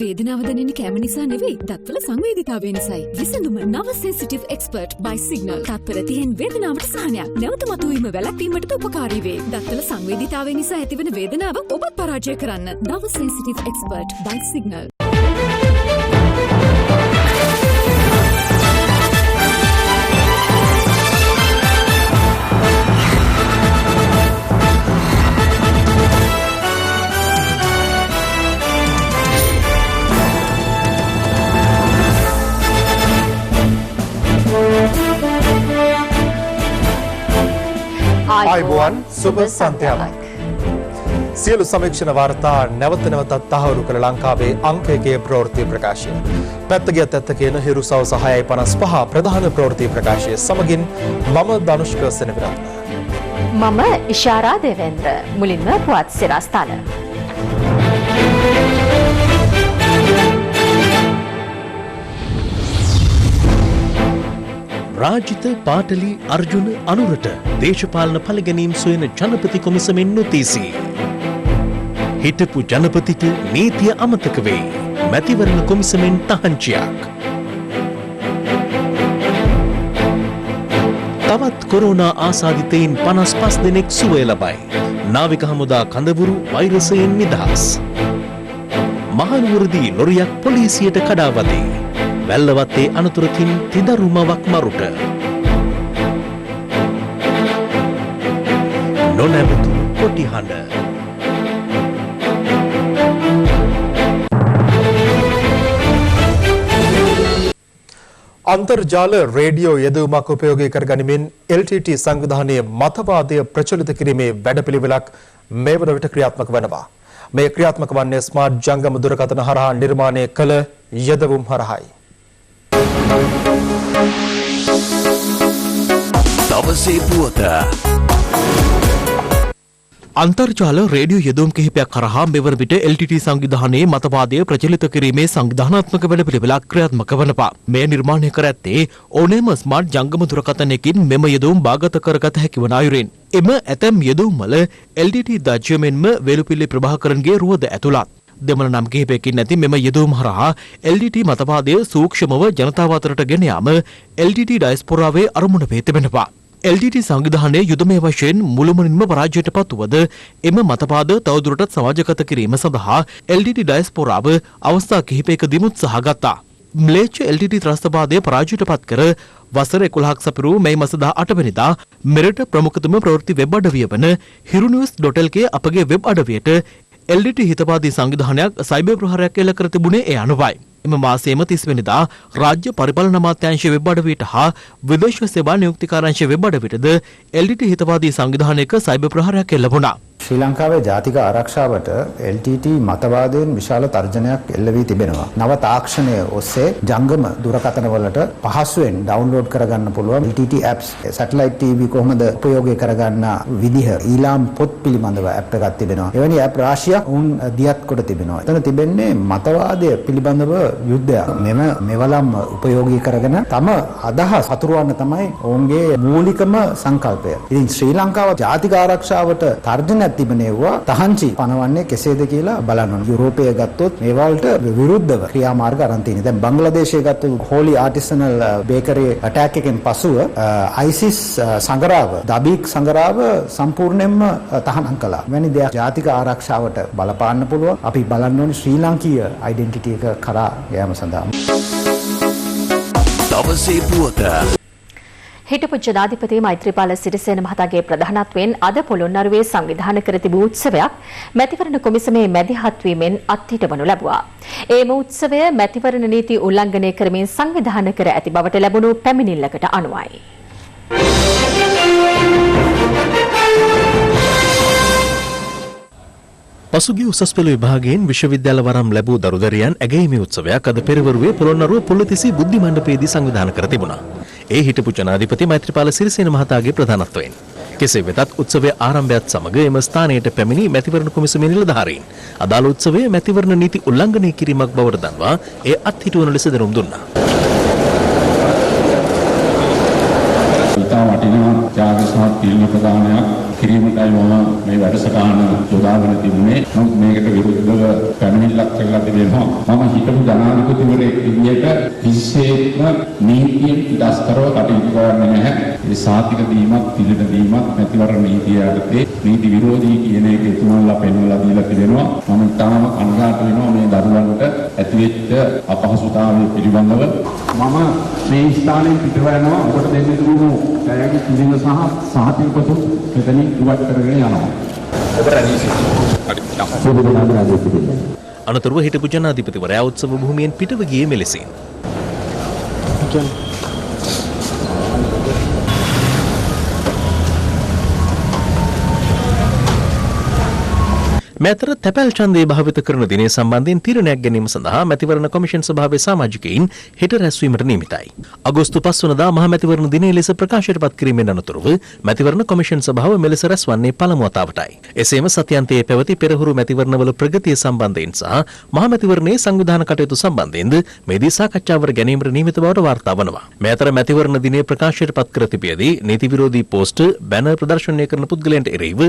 වේදනාව දැනෙන්නේ කැම නිසා නෙවෙයි, දත්වල සංවේදීතාවය නිසායි. විසඳුම නව සෙන්සිටිව් එක්ස්පර්ට් by සිග්නල්. තත්පර 30න් වේදනාවට සහනයක්. නැවත මතුවීම වැළැක්වීමට උපකාරී වේ. දත්වල සංවේදීතාවය නිසා ඇතිවන වේදනාව ඔබත් පරාජය කරන්න. නව සෙන්සිටිව් එක්ස්පර්ට් by සිග්නල්. ආයිබෝවන් සුබ සන්ධ්‍යාවක්. සියලු සමීක්ෂණ වාර්තා නැවත නැවතත් තහවුරු කළ ලංකාවේ අංක 1 ප්‍රවෘත්ති ප්‍රකාශය. පැත්ත ගියත් ඇත්ත කියන හිරු සවස 6:55 ප්‍රධාන ප්‍රවෘත්ති ප්‍රකාශය සමගින් මම ධනුෂ්ක සෙනවිරත්න. මම ඉෂාරා දේවේන්ද්‍ර. මුලින්ම පුවත් සිරස්තල. රාජිත පාටලි අර්ජුන අනුරට දේශපාලන පළගැනීම් සොයන ජනපති කොමිසමෙන් නොතීසි. හිටපු ජනපතිට නීතිය අමතක වේ. මැතිවරණ කොමිසමෙන් තහංචියක්. තවත් කොරෝනා ආසාදිතයින් 55 දෙනෙක් සුවය ලබයි. නාවික හමුදා කඳවුරු වෛරසයෙන් නිදහස්. මහනුවරදී ලොරියක් පොලිසියට කඩාවදී. වැල්ලවත්තේ අනතුරකින් තිදරුමවක් මරුට. නොනැවතු කොටිහඬ. අන්තර්ජාල රේඩියෝ යෙදවීමක් උපයෝගී කරගනිමින් LTT සංවිධානයේ මතවාදය ප්‍රචලිත කිරීමේ වැඩපිළිවෙලක් මේ වන විට ක්‍රියාත්මක වනවා. මේ ක්‍රියාත්මක වන්නේ ස්මාර්ට් ජංගම දුරකථන හරහා නිර්මාණය කළ යෙදවුම් හරහායි. දවසේ පුවත. අන්තර්ජාල රේඩියෝ යෙදවුම් කිහිපයක් කරහා මෙවර විට LTT සංවිධානයේ මතවාදය ප්‍රචලිත කිරීමේ සංවිධානාත්මක වැඩපිළිවෙලක් ක්‍රියාත්මක වනවා. මෙය නිර්මාණය කර ඇත්තේ ඕනෑම ස්මාර්ට් ජංගම දුරකථනයකින් මෙම යෙදවුම් භාගත කරගත හැකි වන අයුරින්. එම ඇතැම් යෙදවුම් වල LTT දජ්‍ය මෙන්ම වේලුපිල්ලි ප්‍රභාකරන්ගේ රුවද ඇතුළත්. දෙමළ නම් කිහිපයකින් නැති මෙම යෙදවුම් හරහා LTT මතවාදය සූක්ෂමව ජනතාව අතරට ගෙන යාම LTT ඩයස්පොරාවේ අරමුණ වේ තිබෙනවා. LTT සංවිධානයේ යුදමය වශයෙන් මුළුමනින්ම පරාජයට පත්වුවද එම මතවාද තවදුරටත් සමාජගත කිරීම සඳහා LTT ඩයස්පොරාව අවස්ථා කිහිපයකදීම උත්සාහ ගත්තා. ම්ලේච්ඡ LTT ත්‍රස්තවාදය පරාජයට පත් කර වසර 11ක් සපිරූ මේ මාස 18 වෙනිදා මෙරට ප්‍රමුඛතම ප්‍රවෘත්ති වෙබ් අඩවිය වන hirunews.lk අපගේ වෙබ් අඩවියට LTT හිතවාදී සංවිධානයක් සයිබර් ප්‍රහාරයක් එල්ල කර තිබුණේ ඒ අනුවයි. එම මාසයේම 30 වෙනිදා රාජ්‍ය පරිපාලන අමාත්‍යාංශ වෙබ් අඩවියට හා විදේශ සේවා නියුක්තිකාරාංශ වෙබ් අඩවියටද LTT හිතවාදී සංවිධානයක සයිබර් ප්‍රහාරයක් එල්ල වුණා. ශ්‍රී ලංකාවේ ජාතික ආරක්ෂාවට LTT මතවාදයෙන් විශාල තර්ජනයක් එල්ල වී තිබෙනවා. නව තාක්ෂණය ඔස්සේ ජංගම දුරකථන වලට පහසුවෙන් ඩවුන්ලෝඩ් කරගන්න පුළුවන් LTT apps, satellite TV කොහොමද උපයෝගී කරගන්න විදිහ, ඊළාම් පොත් පිළිබඳව app එකක් තිබෙනවා. එවැනි app රාශියක් උන් දියත් කොට තිබෙනවා. එතන තිබෙන්නේ මතවාදය පිළිබඳව යුද්ධයක්. මෙවලම් උපයෝගී කරගෙන තම අදහස් හතුරවන්න තමයි ඔවුන්ගේ මූලිකම සංකල්පය. ඉතින් ශ්‍රී ලංකාව ජාතික ආරක්ෂාවට තර්ජනයක් තිබෙනවා. තහංචි පනවන්නේ කෙසේද කියලා බලන්න ඕන. යුරෝපය ගත්තොත් මේ වලට විරුද්ධව ක්‍රියාමාර්ග අරන් තියෙනවා. දැන් බංග්ලාදේශය ගත්තොත් හෝලි ආටිසනල් බේකරි ඇටැක් එකෙන් පසුව ISIS සංගරාව, දබීක් සංගරාව සම්පූර්ණයෙන්ම තහනම් කළා. වැනි දෙයක් ජාතික ආරක්ෂාවට බලපාන්න පුළුවන්. අපි බලන්න ඕනේ ශ්‍රී ලාංකීය ඩෙන්ටිටි එක කරා යෑම සඳහා. දවසේ පුවත. හිටපු ජනාධිපති මෛත්‍රීපාල සිරිසේන මහතාගේ ප්‍රධානත්වයෙන් අද පොළොන්නරුවේ සංවිධානය කර තිබූ උත්සවයක් මැතිවරණ කොමිසමේ මැදිහත් වීමෙන් අත්හිටවනු ලැබුවා. එම උත්සවය මැතිවරණ නීති උල්ලංඝනය කරමින් සංවිධානය කර ඇති බවට ලැබුණු පැමිණිල්ලකට අනුවයි. පසුගිය උසස් පෙළ විභාගයෙන් විශ්වවිද්‍යාල වරම් ලැබූ දරුදරියන් ඇගයීමේ උත්සවයක් අද පෙරවරුවේ පොළොන්නරුව පොළොතිසි බුද්ධි මණ්ඩපයේදී සංවිධානය කර තිබුණා. ඒ හිටපු ජනාධිපති මෛත්‍රීපාල සිරිසේන මහතාගේ ප්‍රධානත්වයෙන්. කෙසේ වෙතත් උත්සවයේ ආරම්භයත් සමග එම ස්ථානයට පැමිණි මැතිවරණ කොමිසමේ නිලධාරීන් අදාළ උත්සවයේ මැතිවරණ නීති උල්ලංඝනය කිරීමක් බවට දන්වා ඒ අත්හිටුවන ලෙස දැනුම් දුන්නා. ඉතා වටිනා ත්‍යාග සහ තීරණ ප්‍රදානයක් කිරීමටයි මම මේ වැඩසටහන යොදාගෙන තිබුණේ. නමුත් මේකට විරුද්ධව පැමිණිල්ලක් කරලා තිබෙනවා. මම හිතපු ජනාධිපතිවරයෙක් විදියට කිසිසේත්ම නීතියෙන් පිටස්තරව කටයුතු කරන්නේ නැහැ. ඒ සාතික දීමක්, පිළිට දීමක් මැතිවරණ නීතිය යටතේ නීති විරෝධී කියන එක එතුමන්ලා පෙන්වලා දීලා තිබෙනවා. මම තාම කනගාටු වෙනවා මේ දරුවන්ට ඇතිවෙච්ච අපහසුතාවය පිළිබඳව. මම මේ ස්ථානයෙන් පිටව යනවා. ඔබට දෙන්න තිබුණු පැයක කිසිම සහ සහතික පොතු මෙතනින් ඉවත් කරගෙන යනවා. අනතුරුව හිටපු ජනාධිපතිවරයා උත්සව භූමියෙන් පිටව ගියේ මෙලෙසින්. මෙතර තැපැල් ඡන්දය භාවිත කරන දිනය සම්බන්ධයෙන් තීරණයක් ගැනීම සඳහා මැතිවරණ කොමිෂන් සභාවේ සමාජිකයින් හෙට රැස්වීමට නියමිතයි. අගෝස්තු 5 වනදා මහ මැතිවරණ දිනය ලෙස ප්‍රකාශයට පත් කිරීමෙන් අනතුරුව මැතිවරණ කොමිෂන් සභාව මෙලෙස රැස්වන්නේ පළමු වතාවටයි. එසේම සතියන්තයේ පැවති පෙරහුරු මැතිවරණවල ප්‍රගතිය සම්බන්ධයෙන් සහ මහ මැතිවරණයේ සංවිධාන කටයුතු සම්බන්ධයෙන්ද මේදී සාකච්ඡාවර ගැනීමට නියමිත බවට වාර්තා වනවා. මේ අතර මැතිවරණ දිනය ප්‍රකාශයට පත් කර තිබියදී නීති විරෝධී පෝස්ටර් බැනර් ප්‍රදර්ශනය කරන පුද්ගලයන්ට එරෙහිව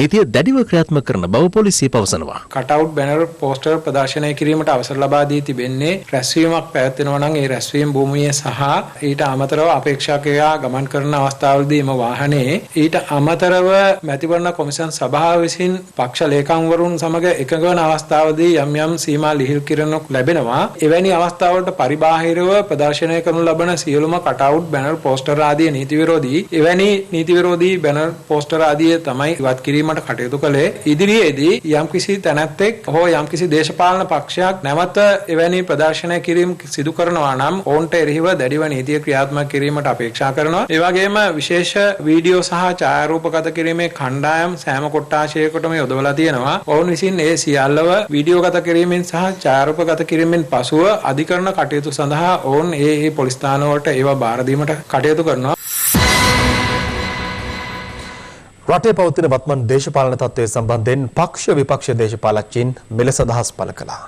නීතිය දැඩිව ක්‍රියාත්මක කරන බව පොලිසිය පවසනවා. කටවුට් බැනර් පෝස්ටර් ප්‍රදර්ශනය කිරීමට අවසර ලබා දී තිබෙන්නේ රැස්වීමක් පැවැත්වෙනවා නම් ඒ රැස්වීම භූමියේ සහ ඊට අමතරව අපේක්ෂකයා ගමන් කරන අවස්ථාවලදී එම වාහනේ ඊට අමතරව මැතිවරණ කොමිෂන් සභාව විසින් පක්ෂ ලේකම්වරුන් සමග එකඟ වන අවස්ථාවලදී යම් යම් සීමා ලිහිල් කිරීමක් ලැබෙනවා. එවැනි අවස්ථාවලට පරිබාහිරව ප්‍රදර්ශනය කරනු ලබන සියලුම කටවුට් බැනර් පෝස්ටර් ආදී නීති විරෝධී එවැනි නීති විරෝධී බැනර් පෝස්ටර් ආදී තමයි ඉවත් කිරීමට කටයුතු කළේ. ඉදිරියේදී යම්කිසි තැනැත්තෙක් හෝ යම්කිසි දේශපාලන පක්ෂයක් නැවත එවැනි ප්‍රදර්ශනය කිරීම සිදු කරනවා නම් ඔවුන්ට එරෙහිව දැඩිව නීතිය ක්‍රියාත්මක කිරීමට අපේක්ෂා කරනවා. ඒ වගේම විශේෂ වීඩියෝ සහ ඡායාරූපගත කිරීමේ කණ්ඩායම් සෑම කොට්ටාශයකටම යොදවලා තියෙනවා. ඔවුන් විසින් ඒ සියල්ලව වීඩියෝගත කිරීමෙන් සහ ඡායාරූපගත කිරීමෙන් පසුව අධිකරණ කටයුතු සඳහා ඔවුන් ඒ පොලිස් ස්ථානවලට ඒවා බාර දීමට කටයුතු කරනවා. රටේ පවතින වත්මන් දේශපාලන තත්ත්වය සම්බන්ධයෙන් පක්ෂ විපක්ෂ දේශපාලකයන් මෙලෙස අදහස් පළ කළා.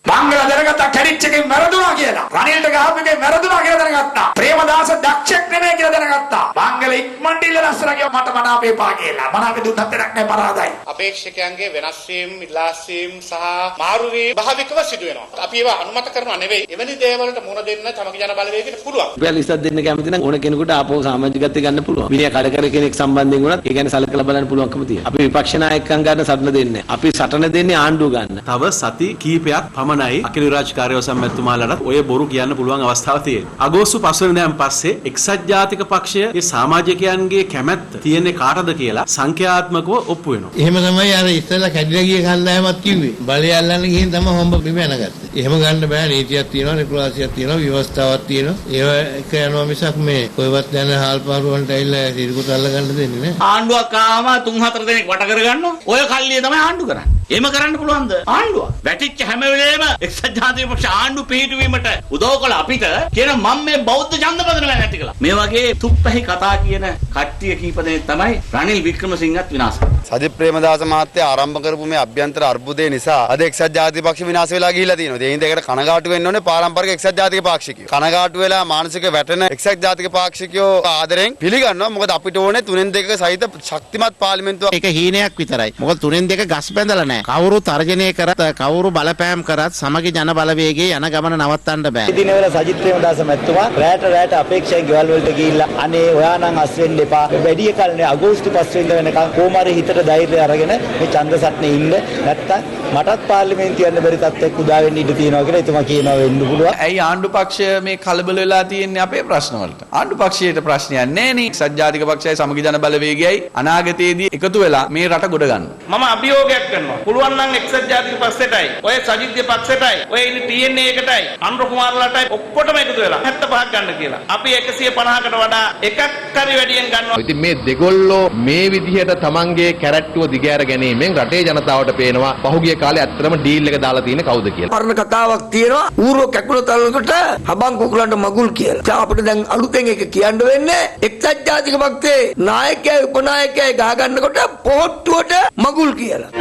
මංගල දැනගත්තා කැඩිච් එකෙන් වැරදුනා කියලා. රනිල්ට ගහපු එකෙන් වැරදුනා කියලා දැනගත්තා. ප්‍රේමදාස දක්ෂෙක් නෙමෙයි කියලා දැනගත්තා. මංගල ඉක්මනට ඉල්ල රස්සලා ගියා මට මනාපේ පා කියලා. මනාපේ දුන්නත් වැඩක් නැහැ පරාදයි. අපේක්ෂකයන්ගේ වෙනස් වීම, ඉලාස් වීම සහ මාරු වීම භාවිකව සිදු වෙනවා. අපි ඒවා අනුමත කරනවා නෙවෙයි. එවැනි දේවල්ට මුහුණ දෙන්න තමගේ ජන බලවේගයට පුළුවන්. ඔයාලා ඉස්සත් දෙන්න කැමති නම් ඕන කෙනෙකුට ආපහු සමාජිකත්වය ගන්න පුළුවන්. මිනිහා කඩ කර කෙනෙක් සම්බන්ධයෙන් වුණත් ඒ ගැන සලකලා බලන්න පුළුවන්කම තියෙනවා. අපි විපක්ෂ නායකයන් ගන්න සටන දෙන්නේ නැහැ. අපි සටන දෙන්නේ ආණ්ඩුව ගන්න. තව සති කීපයක් පමණයි අකිල විරාජ් කාර්යවසම් මැතිතුමාලට ඔය බොරු කියන්න පුළුවන් අවස්ථාව තියෙනවා. අගෝස්තු 5 වෙනිදාන් පස්සේ එක්සත් ජාතික පක්ෂයේ සමාජිකයන්ගේ කැමැත්ත තියෙන්නේ කාටද කියලා සංඛ්‍යාත්මකව ඔප්පු වෙනවා. එහෙම තමයි අර ඉස්සෙල්ලා කැඩිලා ගිය කණ්ඩායමත් කිව්වේ. බලය අල්ලන්න ගිහින් තමයි හොම්බ බිම යනගත්තේ. එහෙම ගන්න බෑ. නීතියක් තියෙනවා, නිර්වාසියක් තියෙනවා, ව්‍යවස්ථාවක් තියෙනවා. ඒව එක යනවා මිසක් මේ කොයිවත් යන හාල් පාරුවන්ට ඇවිල්ලා සිරිකුත් අල්ල ගන්න දෙන්නේ නෑ. ආණ්ඩුවක් ආවම 3-4 දෙනෙක් වට කරගන්නවා. ඔය කල්ලිය තමයි ආණ්ඩු කරන්නේ. එහෙම කරන්න පුළුවන්ද? ආණ්ඩුව වැටිච්ච හැම වෙලේම එක්සත් ජාතික පක්ෂ ආණ්ඩු පිහිටුවීමට උදව් කළ අපිට කියන මම මේ බෞද්ධ ඡන්දපදනම නැති කළා. මේ වගේ තුප්පැහි කතා කියන කට්ටිය කීප දෙනෙක් තමයි රනිල් වික්‍රමසිංහත් විනාශ කළා. සජිත් ප්‍රේමදාස මහත්තයා ආරම්භ කරපු මේ අභ්‍යන්තර අර්බුදය නිසා අද එක්සත් ජාතික පක්ෂ විනාශ වෙලා ගිහිලා තියෙනවා. ඒ හින්දා ඒකට කනගාටු වෙන්න ඕනේ පාරම්පරික එක්සත් ජාතික පාක්ෂිකයෝ. කනගාටු වෙලා මානසික වැටෙන එක්සත් ජාතික පාක්ෂිකයෝ ආදරෙන් පිළිගන්නවා. මොකද අපිට ඕනේ 3-2 සහිත ශක්තිමත් පාර්ලිමේන්තුවක්. ඒක හීනයක් විතරයි. මොකද 3-2 ගස් බැඳලා නැහැ. කවුරු තර්ජනය කරත් කවුරු බලපෑම් කරත් සමගි ජන බලවේගයේ යන ගමන නවත්තන්න බෑ. මේ දිනවල සජිත් ප්‍රේමදාස මැතිතුමා රැට අපේක්ෂයෙන් ගෙවල් වලට ගිහිල්ලා අනේ ඔයා නම් අස් වෙන්න එපා. වැඩි කලනේ අගෝස්තු 5 වෙනිදා වෙනකන් කොමාරේ හිතට ධෛර්යය අරගෙන මේ ඡන්ද සටනේ ඉන්න. නැත්තම් මටත් පාර්ලිමේන්තුව යන්න බැරි තත්ත්වයක් උදා වෙන්න ඉඩ තියෙනවා කියලා එතුමා කියනවා වෙන්න පුළුවන්. ඇයි ආණ්ඩු පක්ෂය මේ කලබල වෙලා තියෙන්නේ අපේ ප්‍රශ්න වලට? ආණ්ඩු පක්ෂයට ප්‍රශ්නයක් නැහැ නේ. සත්‍යාධික පක්ෂයයි සමගි ජන බලවේගයයි අනාගතයේදී එකතු වෙලා මේ රට ගොඩ ගන්න. මම අභියෝගයක් කරනවා. පුළුවන් නම් එක්සත් ජාතික පක්ෂයටයි, ඔය සජිත්ගේ පක්ෂයටයි, ඔය ඉන්නේ TNA එකටයි, අනුර කුමාරලාටයි ඔක්කොටම එකතු වෙලා 75ක් ගන්න කියලා. අපි 150කට වඩා එකක් හරි වැඩියෙන් ගන්නවා. ඉතින් මේ දෙගොල්ලෝ මේ විදිහට තමන්ගේ කැරැට්ටුව දිගෑර ගැනීමෙන් රටේ ජනතාවට පේනවා පහුගිය කාලේ ඇත්තටම ඩීල් එක දාලා තියෙන කවුද කියලා. පරණ කතාවක් තියෙනවා ඌරෝ කැකුල තලනකොට හබන් කුකුලන්ට මගුල් කියලා. දැන් අපිට දැන් අලුතෙන් එක කියන්න වෙන්නේ එක්සත් ජාතික පක්ෂයේ නායකයයි උපනායකයයි ගහ ගන්නකොට පොහොට්ටුවට මගුල් කියලා.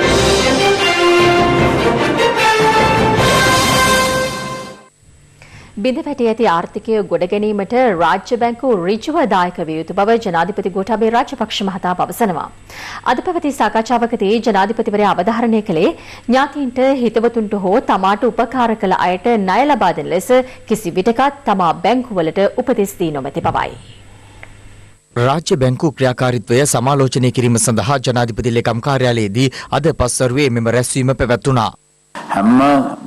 බිඳ වැටී ඇති ආර්ථිකය ගොඩ ගැනීමට රාජ්‍ය බැංකු ඍජුව දායක විය යුතු බව ජනාධිපති ගෝඨාභය රාජපක්ෂ මහතා පවසනවා. අද පැවති සාකච්ඡාවකදී ජනාධිපතිවරයා අවධාරණය කළේ ඥාතීන්ට හිතවතුන්ට හෝ තමාට උපකාර කළ අයට ණය ලබා දෙන ලෙස කිසි විටකත් තමා බැංකුවලට උපදෙස් දී නොමැති බවයි. රාජ්‍ය බැංකු ක්‍රියාකාරීත්වය සමාලෝචනය කිරීම සඳහා ජනාධිපති ලේකම් කාර්යාලයේදී අද පස්වරුවේ මෙම රැස්වීම පැවැත්වුණා. හැම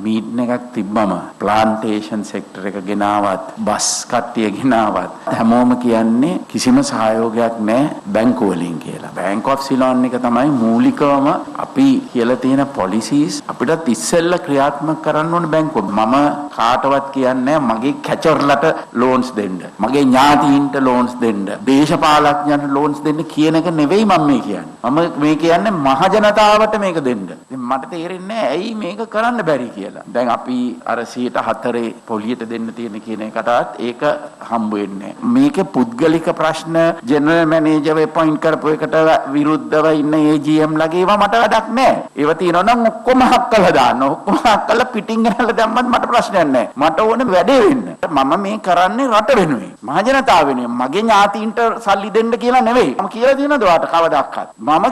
මීටින් එකක් තිබ්බම ප්ලාන්ටේෂන් සෙක්ටර් එක ගෙනාවත් බස් කට්ටිය ගෙනාවත් හැමෝම කියන්නේ කිසිම සහයෝගයක් නැහැ බැංකුව වලින් කියලා. බැංක් ඔෆ් සිලෝන් එක තමයි මූලිකවම අපි කියලා තියෙන පොලිසිස් අපිට ඉස්සෙල්ල ක්‍රියාත්මක කරන්න ඕන බැංකුව. මම කාටවත් කියන්නේ මගේ කැචර්ලට ලෝන්ස් දෙන්න. මගේ ඥාතීන්ට ලෝන්ස් දෙන්න. දේශපාලඥයන්ට ලෝන්ස් දෙන්න කියන එක නෙවෙයි මම මේ කියන්නේ. මම මේ කියන්නේ මහ ජනතාවට මේක දෙන්න. ඉතින් මට තේරෙන්නේ ඇයි මේක කරන්න බැරි කියලා. දැන් අපි අර 104 පොලියට දෙන්න තියෙන කියන එකටත් ඒක හම්බ වෙන්නේ. මේකේ පුද්ගලික ප්‍රශ්න ජෙනරල් මැනේජර් අපොයින්ට් කරපු එකට විරුද්ධව ඉන්න AGM ලගේ ඒවා මට වැඩක් නැහැ. ඒවා තියෙනවා නම් ඔක්කොම හක් කළා දාන්න. ඔක්කොම හක් කළා පිටින් ගෙනල්ලා දැම්මත් මට ප්‍රශ්නයක් නැහැ. මට ඕනේ වැඩේ වෙන්න. මම මේ කරන්නේ රට වෙනුවෙන්. මහ ජනතාව වෙනුවෙන්. මගේ ඥාතීන්ට සල්ලි දෙන්න කියලා නෙවෙයි. මම කියලා තියෙනවද ඔයාට කවදාවත්? මම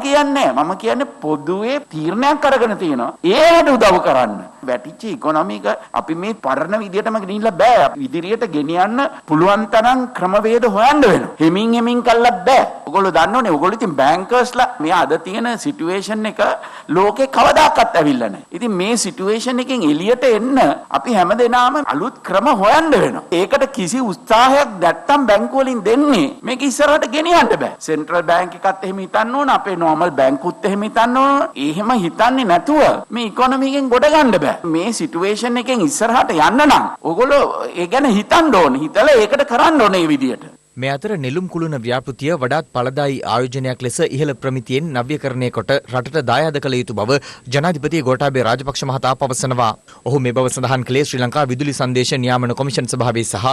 කියන්නේ පොදුවේ තීරණයක් අරගෙන තියෙනවා. ඒකට උදව් කරන්න. වැටිච්ච ඉකොනොමික අපි මේ පරණ විදියටම ගෙනින්න බෑ. ඉදිරියට ගෙනියන්න පුළුවන් තරම් ක්‍රමවේද හොයන්න වෙනවා. හෙමින් කළා බෑ. ඔයගොල්ලෝ දන්නෝනේ. ඔයගොල්ලෝ ඉතින් බැංකර්ස්ලා මේ අද තියෙන සිටුේෂන් එක ලෝකේ කවදාකවත් ඇවිල්ලා නැහැ. ඉතින් මේ සිටුේෂන් එකෙන් එළියට එන්න අපි හැමදේනම අලුත් ක්‍රම හොයන්න වෙනවා. ඒකට කිසි උත්සාහයක් නැත්තම් බැංකුව වලින් දෙන්නේ මේක ඉස්සරහට ගෙනියන්න බෑ. සෙන්ට්‍රල් බැංක් එකත් එහෙම හිතන්න ඕන. අපේ නෝමල් බැංකුත් එහෙම හිතන්න ඕන. එහෙම හිතන්නේ නැතුව මේ ඉකොනොමිකෙන් ගොඩ ගන්න බෑ. මේ සිටුේෂන් එකෙන් ඉස්සරහට යන්න නම් ඔයගොල්ලෝ ඒ ගැන හිතන්න ඕනේ. හිතලා ඒකට කරන්න ඕනේ මේ විදියට. මේ අතර නෙළුම් කුළුණ ව්‍යාපෘතිය වඩාත් ඵලදායී ආයෝජනයක් ලෙස ඉහළ ප්‍රමිතියෙන් නව්‍යකරණය කොට රටට දායාද කළ යුතු බව ජනාධිපති ගෝඨාභය රාජපක්ෂ මහතා පවසනවා. ඔහු මේ බව සඳහන් කළේ ශ්‍රී ලංකා විදුලි සංදේශ නියාමන කොමිෂන් සභාවේ සහ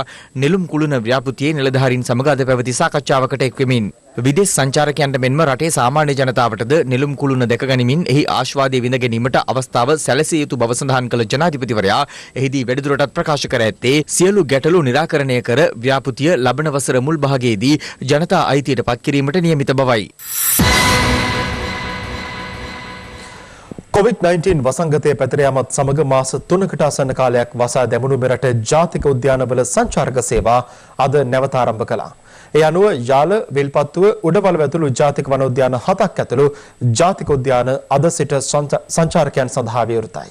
නෙළුම් කුළුණ ව්‍යාපෘතියේ නිලධාරීන් සමග අද පැවති සාකච්ඡාවකට එක්වෙමින්. විදේශ සංචාරකයන්ට මෙන්ම රටේ සාමාන්‍ය ජනතාවටද නෙළුම් කුළුණ දැක ගනිමින් එහි ආශ්වාදය විඳ ගැනීමට අවස්ථාව සැලසිය යුතු බව සඳහන් කළ ජනාධිපතිවරයා එහිදී වැඩිදුරටත් ප්‍රකාශ කර ඇත්තේ සියලු ගැටලු निराකරණය කර ව්‍යාපෘතිය ලබන වසර මුල් භාගයේදී ජනතා අයිතියට පත් කිරීමට නියමිත බවයි. COVID-19 වසංගතය පැතිර යාමත් සමග මාස 3කට ආසන්න කාලයක් වසා දැමුණු මෙරට ජාතික උද්‍යානවල සංචාරක සේවා අද නැවත ආරම්භ කළා. ඒ අනුව යාල, විල්පත්තුව, උඩවලව ඇතුළු ජාතික වනෝද්‍යාන 7ක් ඇතුළු ජාතික උද්‍යාන අද සිට සංචාරකයන් සඳහා විවෘතයි.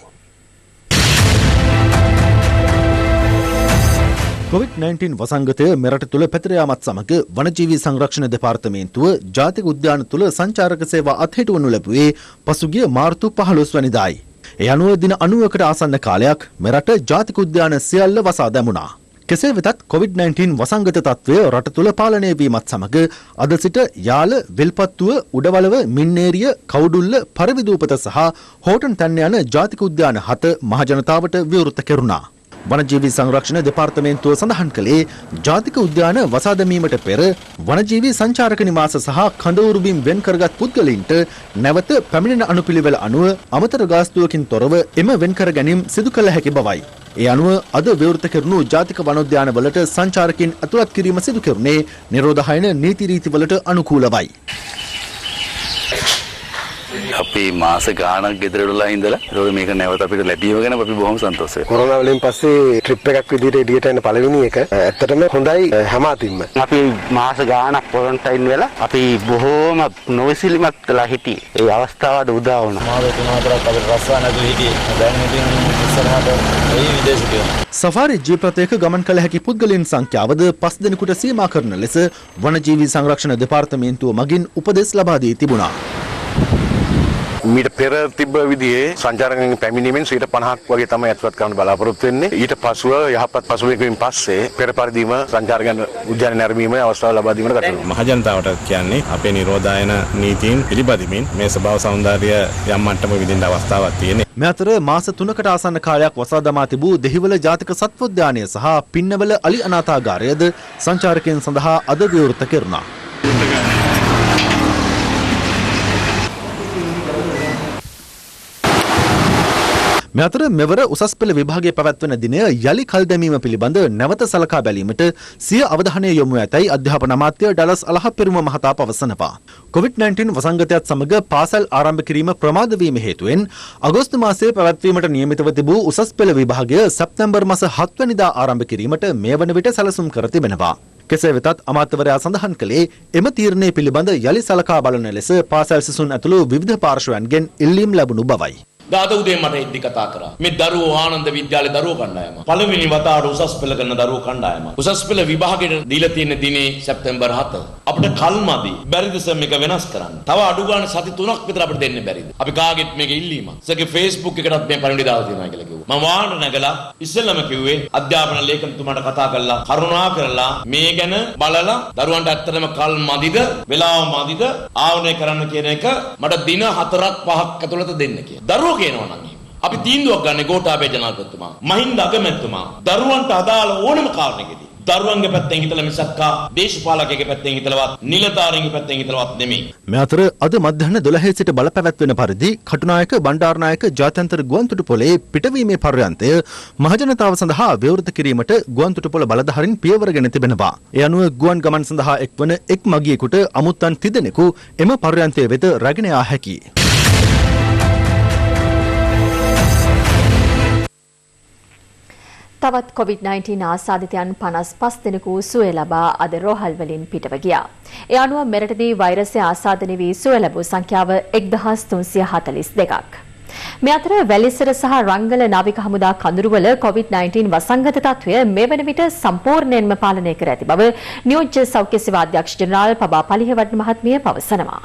COVID-19 වසංගතය මෙරට තුළ පැතිර යාමත් සමග වනජීවී සංරක්ෂණ දෙපාර්තමේන්තුව ජාතික උද්‍යාන තුළ සංචාරක සේවා අත්හිටුවනු ලැබුවේ පසුගිය මාර්තු 15 වැනිදායි. ඒ අනුව දින 90කට ආසන්න කාලයක් මෙරට ජාතික උද්‍යාන සියල්ල වසා දැමුණා. කෙසේ වෙතත් COVID-19 වසංගත තත්ත්වය රට තුළ පාලනය වීමත් සමග අද සිට යාල, විල්පත්තුව, උඩවලව, මින්නේරිය, කවුඩුල්ල, පරවිදූපත සහ හෝටන් තැන්න යන ජාතික උද්‍යාන 7 මහජනතාවට විවෘත කෙරුණා. වනජීවී සංරක්ෂණ දෙපාර්තමේන්තුව සඳහන් කළේ ජාතික උද්‍යාන වසා දැමීමට පෙර වනජීවී සංචාරක නිවාස සහ කඳවුරුබිම් වෙන් කරගත් පුද්ගලයින්ට නැවත පැමිණෙන අනුපිළිවෙල අනුව අමතර ගාස්තුවකින් තොරව එම වෙන් කර ගැනීම සිදු කළ හැකි බවයි. ඒ අනුව අද විවෘත කෙරුණු ජාතික වනෝද්‍යානවලට සංචාරකින් ඇතුළත් කිරීම සිදු කෙරුණේ නිරෝධායන නීති රීතිවලට අනුකූලවයි. අපි මාස ගාණක් ගෙදරටලා ඉඳලා ඒක මේක නැවත අපිට ලැබීම ගැන අපි බොහොම සන්තෝෂයි. කොරෝනා වලින් පස්සේ ට්‍රිප් එකක් විදිහට එළියට එන පළවෙනි එක ඇත්තටම හොඳයි හැම අතින්ම. අපි මාස ගාණක් ක්වොරන්ටයින් වෙලා අපි බොහොම නොවිසිලිමත් වෙලා හිටියේ. ඒ අවස්ථාවට උදා වුණා. මාස 3-4ක් අපිට රස්සා නැතුව හිටියේ. දැන් ඉතින් ඉස්සරහට ඒ විදේශිකයෝ. සෆාරි ජීප්‍රතයක ගමන් කළ හැකි පුද්ගලයන් සංඛ්‍යාවද 5 දෙනෙකුට සීමා කරන ලෙස වනජීවී සංරක්ෂණ දෙපාර්තමේන්තුව මගින් උපදෙස් ලබා දී තිබුණා. මීට පෙර තිබ්බ විදිහේ සංචාරකයන් පැමිණීමෙන් 50% වගේ තමයි ඇතුළත් කරන්න බලාපොරොත්තු වෙන්නේ. ඊට පසුව යහපත් පසුබිමකින් පස්සේ පෙර පරිදිම සංචාරකයන් උද්‍යාන නැරඹීමේ අවස්ථාව ලබා දීමට කටයුතු කරනවා. මහජනතාවට කියන්නේ අපේ නිරෝධායන නීතීන් පිළිපදිමින් මේ ස්වභාව සෞන්දර්ය යම් මට්ටමක විඳින්න අවස්ථාවක් තියෙනවා. මේ අතර මාස 3කට ආසන්න කාලයක් වසා දමා තිබූ දෙහිවල ජාතික සත්වෝද්‍යානය සහ පින්නවල අලි අනාථාගාරයද සංචාරකයන් සඳහා අද විවෘත කෙරුණා. මේ අතර මෙවර උසස් පෙළ විභාගයේ පැවැත්වෙන දිනය යලි කල් දැමීම පිළිබඳ නැවත සලකා බැලීමට සිය අවධානය යොමු ඇතැයි අධ්‍යාපන අමාත්‍ය ඩලස් අලහප්පෙරුම මහතා පවසනවා. COVID-19 වසංගතයත් සමග පාසල් ආරම්භ කිරීම ප්‍රමාද වීම හේතුවෙන් අගෝස්තු මාසයේ පැවැත්වීමට නියමිතව තිබූ උසස් පෙළ විභාගය සැප්තැම්බර් මාස 7 වෙනිදා ආරම්භ කිරීමට මේ වන විට සැලසුම් කර තිබෙනවා. කෙසේ වෙතත් අමාත්‍යවරයා සඳහන් කළේ එම තීරණය පිළිබඳ යලි සලකා බලන ලෙස පාසල් සිසුන් ඇතුළු විවිධ පාර්ශවයන්ගෙන් ඉල්ලීම් ලැබුණු බවයි. දාද උදේ මට එද්දි කතා කරා. මේ දරුවෝ ආනන්ද විද්‍යාලේ දරුවෝ කණ්ඩායම. පළවෙනි වතාවට උසස් පෙළ කරන දරුවෝ කණ්ඩායම. උසස් පෙළ විභාගයට දීලා තියෙන දිනේ සැප්තැම්බර් 7. අපිට කල්මදි. බැරිද සර් මේක වෙනස් කරන්න? තව අඩු ගන්න සති 3ක් විතර අපිට දෙන්න බැරිද? අපි කාගෙත් මේක ඉල්ලීමක්. සර්ගේ Facebook එකටත් මේ පරිණිවිඩ දාලා තියෙනවා කියලා කිව්වා. මම වාහන නැගලා ඉස්සෙල්ලම කිව්වේ අධ්‍යාපන ලේකම්තුමාට කතා කරලා කරුණා කරලා මේ ගැන බලලා දරුවන්ට ඇත්තටම කල්මදිද වෙලාව මදිද ආවරණය කරන්න කියන එක මට දින 4ක් 5ක් ඇතුළත දෙන්න කියලා. දරුවෝ කියනවා නම් අපි තීන්දුවක් ගන්න ගෝඨාභය ජනාධිපතිතුමා මහින්ද අගමැතිතුමා දරුවන්ට අදාළ ඕනම කාරණයකදී දරුවන්ගේ පැත්තෙන් හිතලා මිසක්කා දේශපාලකයෙකුගේ පැත්තෙන් හිතලවත් නිලධාරීන්ගේ පැත්තෙන් හිතලවත් නෙමෙයි. මේ අතර අද මධ්‍යහන 12 සිට බලපැවැත්වෙන පරිදි කටුනායක බණ්ඩාරනායක ජාත්‍යන්තර ගුවන්තොටුපොළේ පිටවීමේ පර්යන්තය මහජනතාව සඳහා විවෘත කිරීමට ගුවන්තොටුපොළ බලධාරීන් පියවරගෙන තිබෙනවා. ඒ අනුව ගුවන් ගමන් සඳහා එක්වන එක් මගියෙකුට අමුත්තන් 30 දෙනෙකු එම පර්යන්තය වෙත රැගෙන යා හැකියි. තවත් COVID-19 ආසාදිතයන් 55 දෙනෙකු සුවය ලබා අද රෝහල් වලින් පිටව ගියා. ඒ අනුව මෙරටදී වෛරසය ආසාදනය වී සුවය ලැබූ සංඛ්‍යාව 1342ක්. මේ අතර වැලිසර සහ රංගල නාවික හමුදා කඳුරුවල COVID-19 වසංගත තත්ත්වය මේ වන විට සම්පූර්ණයෙන්ම පාලනය කර ඇති බව නියෝජ්‍ය සෞඛ්‍ය සේවා අධ්‍යක්ෂ ජෙනරාල් පබා පලිහවඩන මහත්මිය පවසනවා.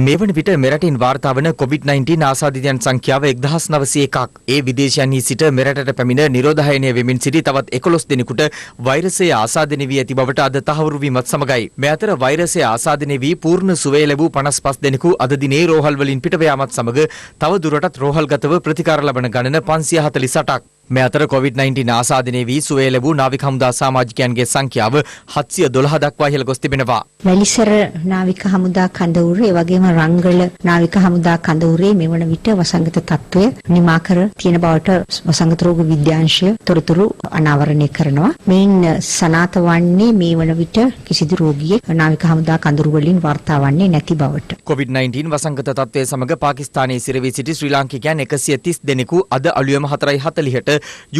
මේ වන විට මෙරටින් වාර්තා වන COVID-19 ආසාදිතයන් සංඛ්‍යාව 1901ක්. ඒ විදේශයන්හි සිට මෙරටට පැමිණ නිරෝධායනය වෙමින් සිටි තවත් 11 දෙනෙකුට වෛරසය ආසාදනය වී ඇති බවට අද තහවුරු වීමත් සමගයි. මේ අතර වෛරසය ආසාදනය වී පූර්ණ සුවය ලැබූ 55 දෙනෙකු අද දිනේ රෝහල් වලින් පිටව යාමත් සමග තව දුරටත් රෝහල්ගතව ප්‍රතිකාර ලබන ගණන 548ක්. මේ අතර COVID-19 ආසාදනය වී සුවය ලැබූ නාවික හමුදා සමාජිකයන්ගේ සංඛ්‍යාව 712 දක්වා ඉහළ ගොස් තිබෙනවා. වැලිසර නාවික හමුදා කඳවුරේ ඒ වගේම රංගල නාවික හමුදා කඳවුරේ මෙවන විට වසංගත තත්ත්වය නිමා කර තියෙන බවට වසංගත රෝග විද්‍යාංශය තොරතුරු අනාවරණය කරනවා. මෙයින් සනාථ වන්නේ මේ වන විට කිසිදු රෝගියෙක් නාවික හමුදා කඳවුරු වලින් වාර්තා වන්නේ නැති බවට. COVID-19 වසංගත තත්ත්වය සමග පාකිස්තානයේ සිරවී සිටි ශ්‍රී ලාංකිකයන් 130 දෙනෙකු අද අලුයම 4:40ට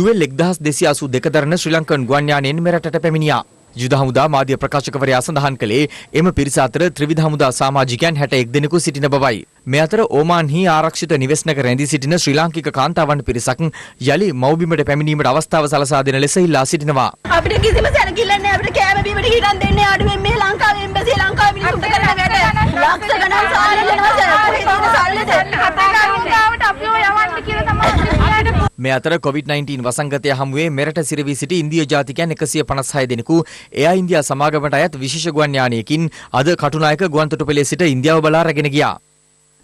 UL 1282 දරන ශ්‍රී ලංකන් ගුවන් යානයෙන් මෙරටට පැමිණියා. යුද හමුදා මාධ්‍ය ප්‍රකාශකවරයා සඳහන් කළේ එම පිරිස අතර ත්‍රිවිධ හමුදා සමාජිකයන් 61 දෙනෙකු සිටින බවයි. මේ අතර ඕමාන්හි ආරක්ෂිත නිවෙස්නක රැඳී සිටින ශ්‍රී ලාංකික කාන්තාවන් පිරිසක් යලි මව්බිමට පැමිණීමට අවස්ථාව සලසා දෙන ලෙස ඉල්ලා සිටිනවා. අපිට කිසිම සැලකිල්ලක් නැහැ. අපිට කෑම බීමට හිටන් දෙන්නේ අඩුවෙන් මේ ලංකාවේ එම්බසි ලංකාවේ මිනිස්සුන්ට කරන වැඩ. ලක්ෂ ගණන් සල්ලි දෙනවා සර්. සල්ලිද? හතරට අපිව යවන්න කියලා තමයි. මේ අතර COVID-19 වසංගතය හමුවේ මෙරට සිරවී සිටි ඉන්දියා ජාතිකයන් 156 දෙනෙකු එයා ඉන්දියා සමාගමට අයත් විශේෂ ගුවන් යානයකින් අද කටුනායක ගුවන්තොටුපළේ සිට ඉන්දියාව බලා රැගෙන ගියා.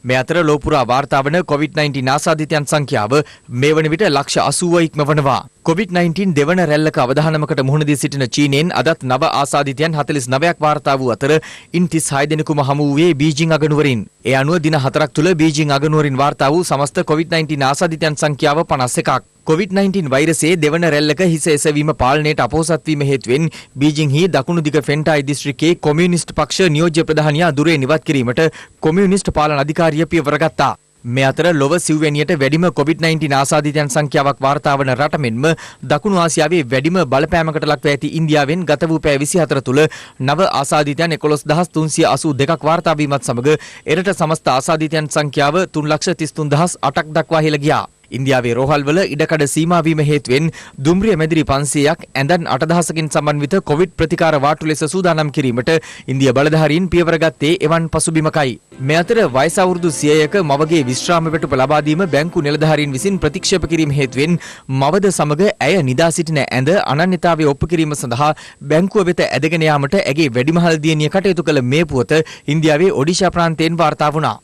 මේ අතර ලෝපුරා වාර්තා වන COVID-19 ආසාදිතයන් සංඛ්‍යාව මේ වන විට 180 ඉක්මවනවා. COVID-19 දෙවන රැල්ලක අවධානමකට මුහුණ දී සිටින චීනෙන් අදත් නව ආසාදිතයන් 49ක් වාර්තා වූ අතර ඉන් 36 දෙනෙකුම හමු වූයේ බීජිං අගනුවරින්. ඒ අනුව දින 4ක් තුළ බීජිං අගනුවරින් වාර්තා වූ සමස්ත COVID-19 ආසාදිතයන් සංඛ්‍යාව 51ක්. COVID-19 වෛරසයේ දෙවන රැල්ලක හිස එසවීම පාලනයට අපොහොසත් වීම හේතුවෙන් බීජිංහි දකුණු දිග ෆෙන්ටායි දිස්ත්‍රික්කයේ කොමියුනිස්ට් පක්ෂ නියෝජ්‍ය ප්‍රධානියා දුරේ නිවත් කිරීමට කොමියුනිස්ට් පාලන අධිකාරිය පියවර ගත්තා. මේ අතර ලොව සිව්වැනියට වැඩිම COVID-19 ආසාදිතයන් සංඛ්‍යාවක් වාර්තා වන රට මෙන්ම දකුණු ආසියාවේ වැඩිම බලපෑමකට ලක්ව ඇති ඉන්දියාවෙන් ගත වූ පැය 24 තුළ නව ආසාදිතයන් 11382ක් වාර්තා වීමත් සමග එරට සමස්ත ආසාදිතයන් සංඛ්‍යාව 333008ක් දක්වා ඉහළ ගියා. ඉන්දියාවේ රෝහල්වල ඉඩකඩ සීමා වීම හේතුවෙන් දුම්රිය මැදිරි 500ක් ඇඳන් 8000කින් සමන්විත කොවිඩ් ප්‍රතිකාර වාට්ටු ලෙස සූදානම් කිරීමට ඉන්දියා බලධාරීන් පියවර ගත්තේ එවන් පසුබිමකයි. මේ අතර වයස අවුරුදු 100ක මවගේ විශ්‍රාම වැටුප ලබා දීම බැංකු නිලධාරීන් විසින් ප්‍රතික්ෂේප කිරීම හේතුවෙන් මවද සමග ඇය නිදා සිටින ඇඳ අනන්‍යතාවය ඔප්පු කිරීම සඳහා බැංකුව වෙත ඇදගෙන යාමට ඇගේ වැඩිමහල් දියණිය කටයුතු කළ මේ පුවත ඉන්දියාවේ ඔඩිෂා ප්‍රාන්තයෙන් වාර්තා වුණා.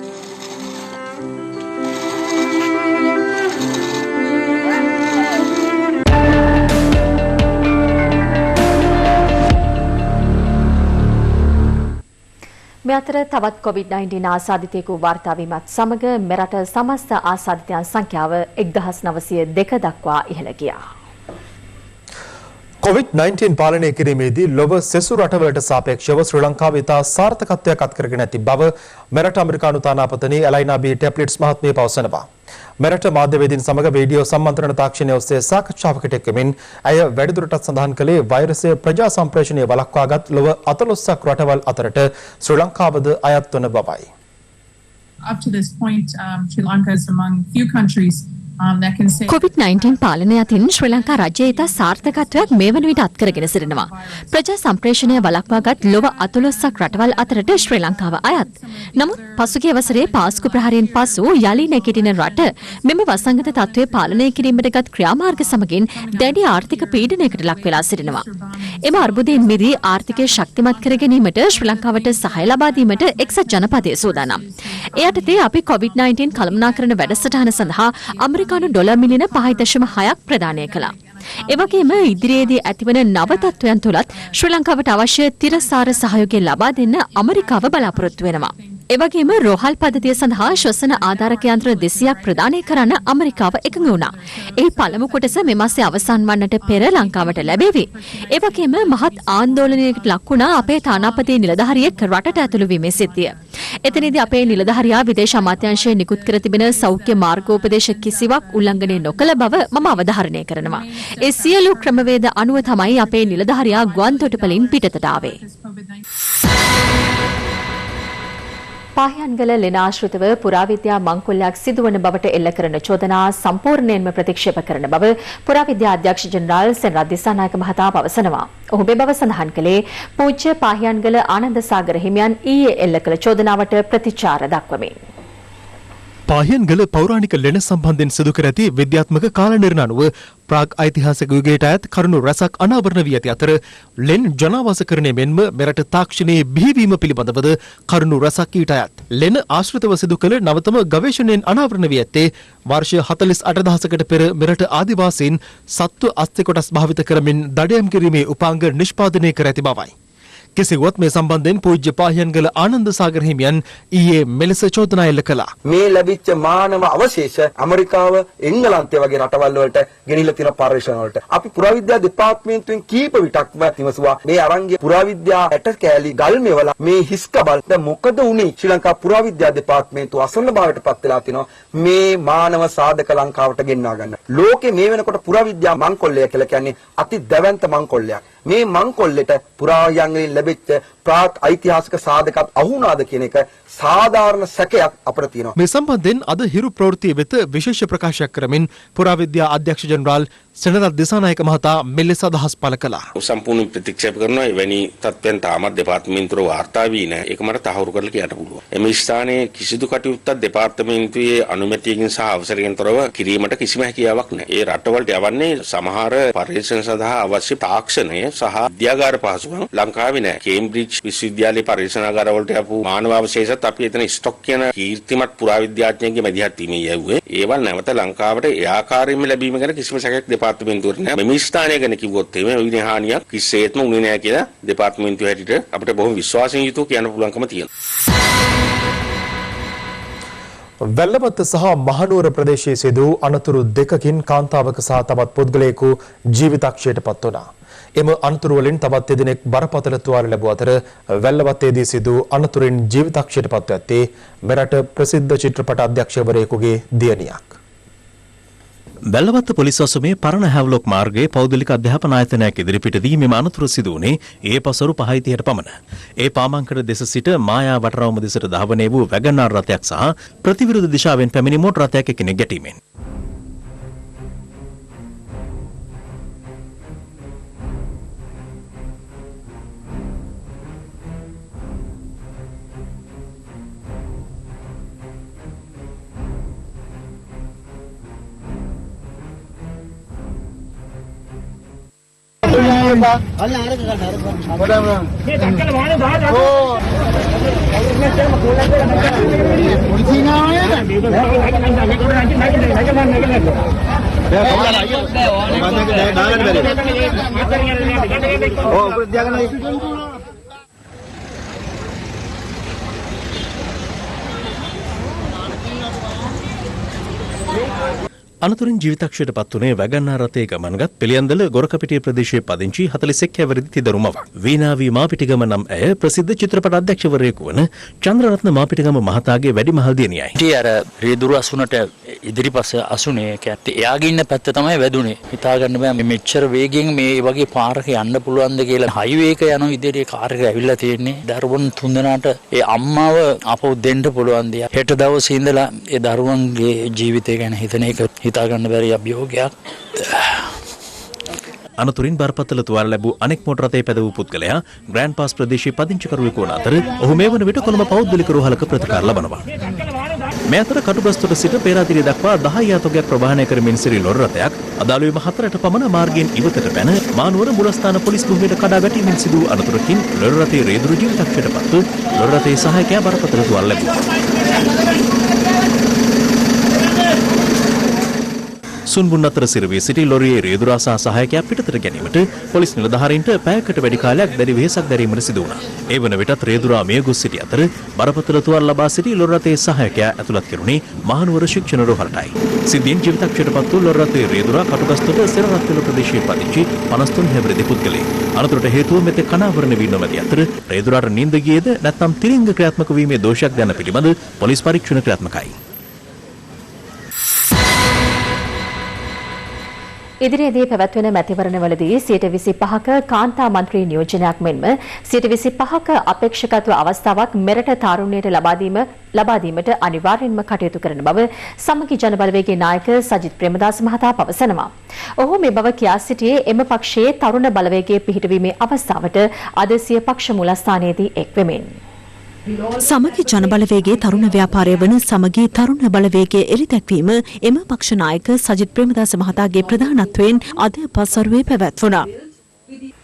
මේ අතර තවත් COVID-19 ආසාදිතයෙකු වාර්තා වීමත් සමග මෙරට සමස්ත ආසාදිතයන් සංඛ්‍යාව 1902 දක්වා ඉහළ ගියා. COVID-19 පාලනය කිරීමේදී ලොව සෙසු රටවලට සාපේක්ෂව ශ්‍රී ලංකාව ඉතා සාර්ථකත්වයක් අත්කරගෙන ඇති බව මෙරට ඇමරිකානු තානාපති එලයිනා බී ටැප්ලිට්ස් මහත්මිය පවසනවා. මෙරට මාධ්‍යවේදීන් සමග වීඩියෝ සම්මන්ත්‍රණ තාක්ෂණය ඔස්සේ සාකච්ඡාවකට එක්වමින් ඇය වැඩිදුරටත් සඳහන් කළේ වෛරසය ප්‍රජා සම්ප්‍රේෂණය වළක්වාගත් ලොව 40ක් රටවල් අතරට ශ්‍රී ලංකාවද අයත් වන බවයි. Up to this point, Sri Lanka is among few countries that can say COVID-19 පාලනය අතින් ශ්‍රී ලංකා රජය ඉතා සාර්ථකත්වයක් මේ වන විට අත්කරගෙන සිටිනවා. ප්‍රජා සම්ප්‍රේෂණය වළක්වාගත් ලොව 40ක් රටවල් අතරට ශ්‍රී ලංකාව අයත්. නමුත් පසුගිය වසරේ පාස්කු ප්‍රහාරයෙන් පසු යලි නැගිටින රට මෙම වසංගත තත්ත්වය පාලනය කිරීමට ගත් ක්‍රියාමාර්ග සමගින් දැඩි ආර්ථික පීඩනයකට ලක් වෙලා සිටිනවා. එම අර්බුදයෙන් මිදී ආර්ථිකය ශක්තිමත් කර ගැනීමට ශ්‍රී ලංකාවට සහාය ලබා දීමට එක්සත් ජනපදය සූදානම්. ඒ යටතේ අපි COVID-19 කළමනාකරණ වැඩසටහන සඳහා අමරිකානු ඩොලර් මිලියන 5.6ක් ප්‍රදානය කළා. එවැගේම ඉදිරියේදී ඇතිවන නව තත්ත්වයන් තුලත් ශ්‍රී ලංකාවට අවශ්‍ය තිරසාර සහයෝගය ලබා දෙන්න අමරිකාව බලාපොරොත්තු වෙනවා. එවැගේම රෝහල් පද්ධතිය සඳහා ශ්වසන ආධාරක යන්ත්‍ර 200ක් ප්‍රදානය කරන්න අමරිකාව එකඟ වුණා. ඒ පළමු කොටස මේ මාසයේ අවසන් වන්නට පෙර ලංකාවට ලැබෙවි. එවැගේම මහත් ආందోලනයකට ලක් වුණා අපේ තානාපති නිලධාරියෙක් රටට ඇතුළු වීමේ සිද්ධිය. එතනදී අපේ නිලධාරියා විදේශ අමාත්‍යාංශයේ නිකුත් කර තිබෙන සෞඛ්‍ය මාර්ගෝපදේශ කිසිවක් උල්ලංඝනය නොකළ බව මම අවධාරණය කරනවා. ඒ සියලු ක්‍රමවේද අනුව තමයි අපේ නිලධාරියා ගුවන් තොටුපළින් පිටතට ආවේ. පාහියන්ගල ලෙන ආශ්‍රිතව පුරාවිද්‍යා මංකොල්ලයක් සිදුවන බවට එල්ල කරන චෝදනා සම්පූර්ණයෙන්ම ප්‍රතික්ෂේප කරන බව පුරාවිද්‍යා අධ්‍යක්ෂ ජෙනරාල් සෙනරත් දිසානායක මහතා පවසනවා. ඔහු මේ බව සඳහන් කළේ පූජ්‍ය පාහියන්ගල ආනන්ද සාගර හිමියන් ඊයේ එල්ල කළ චෝදනාවට ප්‍රතිචාර දක්වමින්. පාහියන්ගල පෞරාණික ලෙන සම්බන්ධයෙන් සිදු කර ඇති විද්‍යාත්මක කාලනිර්ණය අනුව ප්‍රාග් ඓතිහාසික යුගයට අයත් කරුණු රැසක් අනාවරණ වී ඇති අතර ලෙන් ජනාවාසකරණය මෙන්ම මෙරට තාක්ෂණයේ බිහිවීම පිළිබඳවද කරුණු රැසක් ඊට අයත්. ලෙන ආශ්‍රිතව සිදු කළ නවතම ගවේෂණයෙන් අනාවරණ වී ඇත්තේ වර්ෂ 48000කට පෙර මෙරට ආදිවාසීන් සත්ව අස්ථි කොටස් භාවිත කරමින් දඩයම් කිරීමේ උපාංග නිෂ්පාදනය කර ඇති බවයි. කෙසේවත් මේ සම්බන්ධයෙන් පූජ්‍ය පාහියන්ගල ආනන්ද සාගර හිමියන් ඊයේ මෙලෙස චෝදනා එල්ල කළා. මේ ලැබිච්ච මානව අවශේෂ ඇමරිකාව, එංගලන්තය වගේ රටවල් වලට ගෙනිලා තියෙන පරීක්ෂණ වලට අපි පුරාවිද්‍යා දෙපාර්තමේන්තුවෙන් කීප විටක්ම විමසුවා. මේ අරංගිය පුරාවිද්‍යා ඇට කෑලි ගල් මෙවල මේ හිස්කබල් දැන් මොකද උනේ? ශ්‍රී ලංකා පුරාවිද්‍යා දෙපාර්තමේන්තුව අසන්න භාවයට පත් වෙලා තිනවා මේ මානව සාධක ලංකාවට ගෙන්වා ගන්න. ලෝකේ මේ වෙනකොට පුරාවිද්‍යා මංකොල්ලය කියලා කියන්නේ අති දැවැන්ත මංකොල්ලයක්. මේ මංකොල්ලෙට පුරායන්ගෙන් ලැබෙච්ච ප්‍රාග් ඓතිහාසික සාධකත් අහුණාද කියන එක සාධාරණ සැකයක් අපිට තියෙනවා. මේ සම්බන්ධයෙන් අද හිරු ප්‍රවෘත්තිය වෙත විශේෂ ප්‍රකාශයක් කරමින් පුරාවිද්‍යා අධ්‍යක්ෂ ජෙනරාල් සෙනරත් දිසානායක මහතා මෙලෙස අදහස් පළ කළා. සම්පූර්ණ ප්‍රතික්ෂේප කරනවා. එවැනි තත්ත්වයන් තාමත් දෙපාර්තමේන්තුවේ වාර්තා වී නැහැ. ඒක මට තහවුරු කරලා කියන්න පුළුවන්. එම ස්ථානයේ කිසිදු කටයුත්තක් දෙපාර්තමේන්තුවේ අනුමැතියකින් සහ අවසරයෙන් තොරව කිරීමට කිසිම හැකියාවක් නැහැ. ඒ රටවලට යවන්නේ සමහර පරීක්ෂණ සඳහා අවශ්‍ය තාක්ෂණය සහ විද්‍යාගාර පහසුකම් ලංකාවේ නැහැ. කේම්බ්‍රිජ් විශ්වවිද්‍යාලයේ පරීක්ෂණාගාර වලට යපු මානව අවශේෂත් අපි එතන ස්ටොක් කියන කීර්තිමත් පුරාවිද්‍යාඥයෙක්ගේ මැදිහත් වීමේ යවුවේ. ඒවල් නැවත ලංකාවට ඒ ආකාරයෙන්ම ලැබීම ගැන කිසිම සැකයක් දෙපාර්තමේන්තුවට නැහැ. මේ ස්ථානය ගැන කිව්වොත් එimhe විදිහේ හානියක් කිසිසේත්ම උනේ නැහැ කියලා දෙපාර්තමේන්තුව හැටියට අපිට බොහොම විශ්වාසයෙන් යුතුව කියන්න පුළුවන්කම තියෙනවා. වැල්ලවත්ත සහ මහනුවර ප්‍රදේශයේ සිදු අනතුරු දෙකකින් කාන්තාවක සහ තවත් පුද්ගලයෙකු ජීවිතක්ෂයට පත් වුණා. එම අනතුරු වලින් තවත් දෙදෙනෙක් බරපතල තුවාල ලැබුව අතර වැල්ලවත්තේදී සිදු අනතුරින් ජීවිතක්ෂයට පත් ඇත්තේ මෙරට ප්‍රසිද්ධ චිත්‍රපට අධ්‍යක්ෂකවරයෙකුගේ දියණියක්. වැල්ලවත්ත පොලිස් අසුමේ පරණ හැව්ලොක් මාර්ගයේ පෞද්ගලික අධ්‍යාපන ආයතනයක් ඉදිරිපිටදී මෙම අනතුර සිදු වුණේ ඒ පසරු 5:30ට පමණ. ඒ පාමංකඩ දෙස සිට මායා වටරවුම දෙසට ධාවනය වූ වැගන්ආර් රථයක් සහ ප්‍රතිවිරුද්ධ දිශාවෙන් පැමිණි මෝටර රථයක් එකිනෙක ගැටීමෙන් අනතුරින් ජීවිතක්ෂයට පත්වනේ වැගන්නා රථයේ ගමන්ගත් පිළියන්දල ගොරකපිටිය ප්‍රදේශයේ පදිංචි 41 හැවිරිදි තිදරුමවක්. වීණාවී මාපිටිගම නම් ඇය ප්‍රසිද්ධ චිත්‍රපට අධ්‍යක්ෂවරයෙකු වන චන්ද්‍රරත්න මාපිටිගම මහතාගේ වැඩිමහල් දියණියයි. ඉතින් අර රියදුරු අසුනට ඉදිරිපස්ස අසුනේ කැත්තේ එයාගේ ඉන්න පැත්ත තමයි වැදුනේ. හිතා ගන්න බෑ මෙච්චර වේගෙන් මේ වගේ පාරක යන්න පුළුවන්ද කියලා. හයිවේ එක යන විදිහට කාර් එක ඇවිල්ලා තියෙන්නේ. දරුවන් තුන්දෙනාට ඒ අම්මාව අපව දෙන්න පුළුවන් දියා. හෙට දවසේ ඉඳලා ඒ දරුවන්ගේ ජීවිතය ගැන හිතන එක හිතා ගන්න බැරි අභියෝගයක්. අනතුරින් බරපතල තුවාල ලැබූ අනෙක් මෝටර රථයේ පැද වූ පුද්ගලයා ග්‍රෑන්ඩ් පාස් ප්‍රදේශයේ පදිංචිකරුවෙකු වන අතර ඔහු මේ වන විට කොළඹ පෞද්ගලික රෝහලක ප්‍රතිකාර ලබනවා. මේ අතර කටුබස්තොට සිට පේරාතිරිය දක්වා 10 යාතකයක් ප්‍රවාහනය කරමින් සිරි ලොර් රථයක් අදාළ වීම 4ට පමණ මාර්ගයෙන් ඉවතට පැන මානුවර මුලස්ථාන පොලිස් භූමියට කඩා වැටීමෙන් සිදු වූ අනතුරකින් ලොර් රථයේ රේදුරු ජීවිතක්ෂයට පත්ව ලොර් රථයේ සහායකයා බරපතල තුවාල ලැබුවා. සුන්බුන් අතර සිරවී සිටි ලොරියේ රේදුරා සහ සහායකයා පිටතට ගැනීමට පොලිස් නිලධාරීන්ට පැයකට වැඩි කාලයක් දැඩි වෙහෙසක් දැරීමට සිදු වුණා. ඒ වන විටත් රේදුරා මිය ගොස් සිටි අතර බරපතල තුවාල ලබා සිටි ලොර් රථයේ සහායකයා ඇතුළත් කෙරුණේ මහනුවර ශික්ෂණ රෝහලටයි. සිද්ධියෙන් ජීවිතක්ෂයට පත් වූ ලොර් රථයේ රේදුරා කටුගස්තොට සෙරරත්වල ප්‍රදේශයේ පදිංචි 53 හැවිරිදි පුද්ගලයෙක්. අනතුරට හේතුව මෙතෙක් කණාවරණ වී නොමැති අතර රේදුරාට නිින්ද ගියේද නැත්නම් තිරිංග ක්‍රියාත්මක වීමේ දෝෂයක් යන පිළිබඳ පොලිස් පරීක්ෂණ ක්‍රියාත්මකයි. ඉදිරියේදී පැවැත්වෙන මැතිවරණවලදී 25% කාන්තා මන්ත්‍රී නියෝජනයක් මෙන්ම 25% අපේක්ෂකත්ව අවස්ථාවක් මෙරට තාරුණ්‍යයට ලබා දීමට අනිවාර්යෙන්ම කටයුතු කරන බව සමගි ජන බලවේගයේ නායක සජිත් ප්‍රේමදාස මහතා පවසනවා. ඔහු මේ බව කියා සිටියේ එම පක්ෂයේ තරුණ බලවේගයේ පිහිටවීමේ අවස්ථාවට අද සිය පක්ෂ මූලස්ථානයේදී එක් වෙමින්. සමගි ජන බලවේගයේ තරුණ ව්‍යාපාරය වන සමගි තරුණ බලවේගයේ එළිදැක්වීම එම පක්ෂ නායක සජිත් ප්‍රේමදාස මහතාගේ ප්‍රධානත්වයෙන් අද පස්වරුවේ පැවැත්වුණා.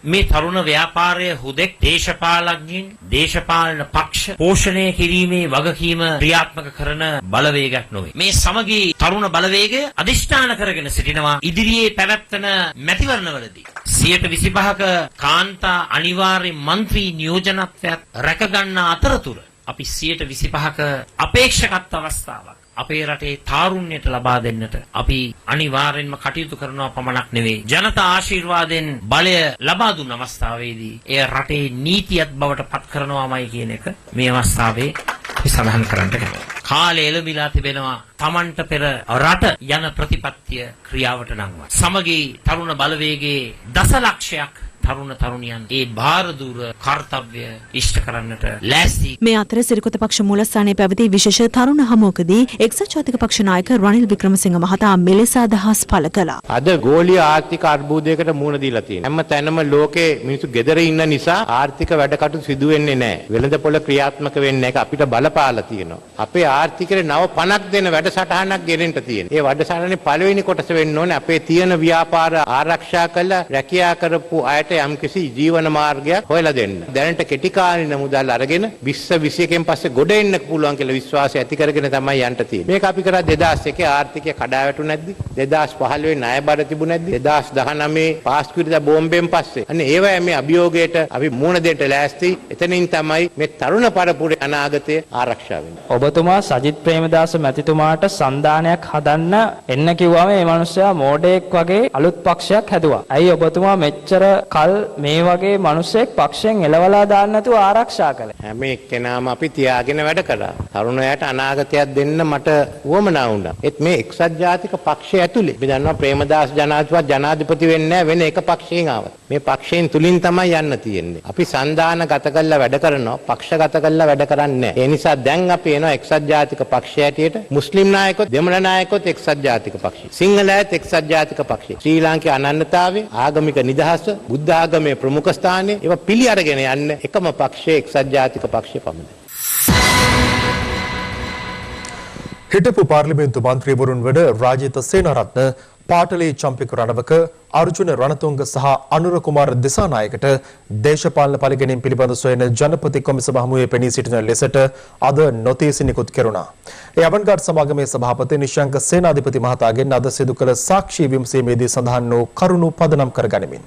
මේ තරුණ ව්‍යාපාරය හුදෙක් දේශපාලඥයින් දේශපාලන පක්ෂ පෝෂණය කිරීමේ වගකීම ක්‍රියාත්මක කරන බලවේගයක් නොවේ. මේ සමගි තරුණ බලවේගය අධිෂ්ඨාන කරගෙන සිටිනවා ඉදිරියේ පැවැත්වෙන මැතිවරණවලදී 25%ක කාන්තා අනිවාර්ය මන්ත්‍රී නියෝජනත්වයක් රැකගන්න අතරතුර අපි 25%ක අපේක්ෂකත්ව අවස්ථාවක් අපේ රටේ තාරුණ්‍යයට ලබා දෙන්නට අපි අනිවාර්යෙන්ම කටයුතු කරනවා පමණක් නෙවෙයි ජනතා ආශිර්වාදයෙන් බලය ලබා දුන් අවස්ථාවේදී එය රටේ නීතියක් බවට පත් කරනවාමයි කියන එක මේ අවස්ථාවේ අපි සඳහන් කරන්නට කැමතියි. කාලය එළඹිලා තිබෙනවා තමන්ට පෙර රට යන ප්‍රතිපත්තිය ක්‍රියාවට නංවන්න. සමගි තරුණ බලවේගයේ දසලක්ෂයක් තරුණ තරුණියන් ඒ භාරදූර කාර්යය ඉෂ්ට කරන්නට ලෑස්ති. මේ අතර සිරිකොත පක්ෂ මූලස්ථානයේ පැවති විශේෂ තරුණ හමුවකදී එක්සත් ජාතික පක්ෂ නායක රනිල් වික්‍රමසිංහ මහතා මෙලෙස අදහස් පළ කළා. අද ගෝලීය ආර්ථික අර්බුදයකට මුහුණ දීලා තියෙනවා. හැම තැනම ලෝකේ මිනිස්සු gedara ඉන්න නිසා ආර්ථික වැඩ කටයුතු සිදු වෙන්නේ නැහැ. වෙළඳපොළ ක්‍රියාත්මක වෙන්නේ නැහැ. අපිට බලපාලා තියෙනවා. අපේ ආර්ථිකේ නව පණක් දෙන වැඩසටහනක් ගෙනෙන්න තියෙනවා. ඒ වැඩසටහනේ පළවෙනි කොටස වෙන්න ඕනේ අපේ තියෙන ව්‍යාපාර ආරක්ෂා කළ රැකියා කරපු අයට යම්කිසි ජීවන මාර්ගයක් හොයලා දෙන්න. දැනට කෙටි කාලින මුදල් අරගෙන 2021න් පස්සේ ගොඩ එන්න පුළුවන් කියලා විශ්වාසය ඇති කරගෙන තමයි යන්න තියෙන්නේ. මේක අපි කරා 2001 ආර්ථිකය කඩා වැටුනේ නැද්ද? 2015 ණය බර තිබුණේ නැද්ද? 2019 පාස්කුවිදා බෝම්බෙන් පස්සේ. අනේ ඒවයි මේ අභියෝගයට අපි මුහුණ දෙන්න ලෑස්ති. එතනින් තමයි මේ තරුණ පරපුරේ අනාගතය ආරක්ෂා වෙන්නේ. ඔබතුමා සජිත් ප්‍රේමදාස මැතිතුමාට සන්දානයක් හදන්න එන්න කිව්වම මේ මිනිස්සයා මෝඩයෙක් වගේ අලුත් පක්ෂයක් හැදුවා. ඇයි ඔබතුමා මෙච්චර කල් මේ වගේ මිනිස්සෙක් පක්ෂයෙන් එලවලා දාන්න නැතුව ආරක්ෂා කළේ? හැම එක්කෙනාම අපි තියාගෙන වැඩ කළා. තරුණයාට අනාගතයක් දෙන්න මට උවමනා වුණා. ඒත් මේ එක්සත් ජාතික පක්ෂය ඇතුලේ අපි දන්නවා ප්‍රේමදාස ජනාධිපති වෙන්නේ නැහැ වෙන එක පක්ෂයෙන් ආවත්. මේ පක්ෂයෙන් තුලින් තමයි යන්න තියෙන්නේ. අපි සන්දාන ගත කරලා වැඩ කරනවා, පක්ෂ ගත කරලා වැඩ කරන්නේ නැහැ. ඒ නිසා දැන් අපි එනවා එක්සත් ජාතික පක්ෂය ඇටියට මුස්ලිම් නායකයොත් දෙමළ නායකයොත් එක්සත් ජාතික පක්ෂය. සිංහලයත් එක්සත් ජාතික පක්ෂය. ශ්‍රී ලාංකේය අනන්‍යතාවය, ආගමික නිදහස, බුද්ධ ආගමේ ප්‍රමුඛ ස්ථානය ඒවා පිළි අරගෙන යන්න එකම පක්ෂය එක්සත් ජාතික පක්ෂය පමණයි. හිටපු පාර්ලිමේන්තු මන්ත්‍රීවරුන් වඩ රාජිත සේනාරත්න පාටලී චම්පික රණවක අර්ජුන රණතුංග සහ අනුර කුමාර දිසානායකට දේශපාලන පරිගැනීම් පිළිබඳ සොයන ජනපති කොමිසම හමුවේ පෙනී සිටින ලෙසට අද නොතීසි නිකුත් කෙරුණා. ඒ අවන්ගාඩ් සමාගමේ සභාපති නිශංක සේනාධිපති මහතාගෙන් අද සිදු කළ සාක්ෂි විමසීමේදී සඳහන් වූ කරුණු පදනම් කර ගනිමින්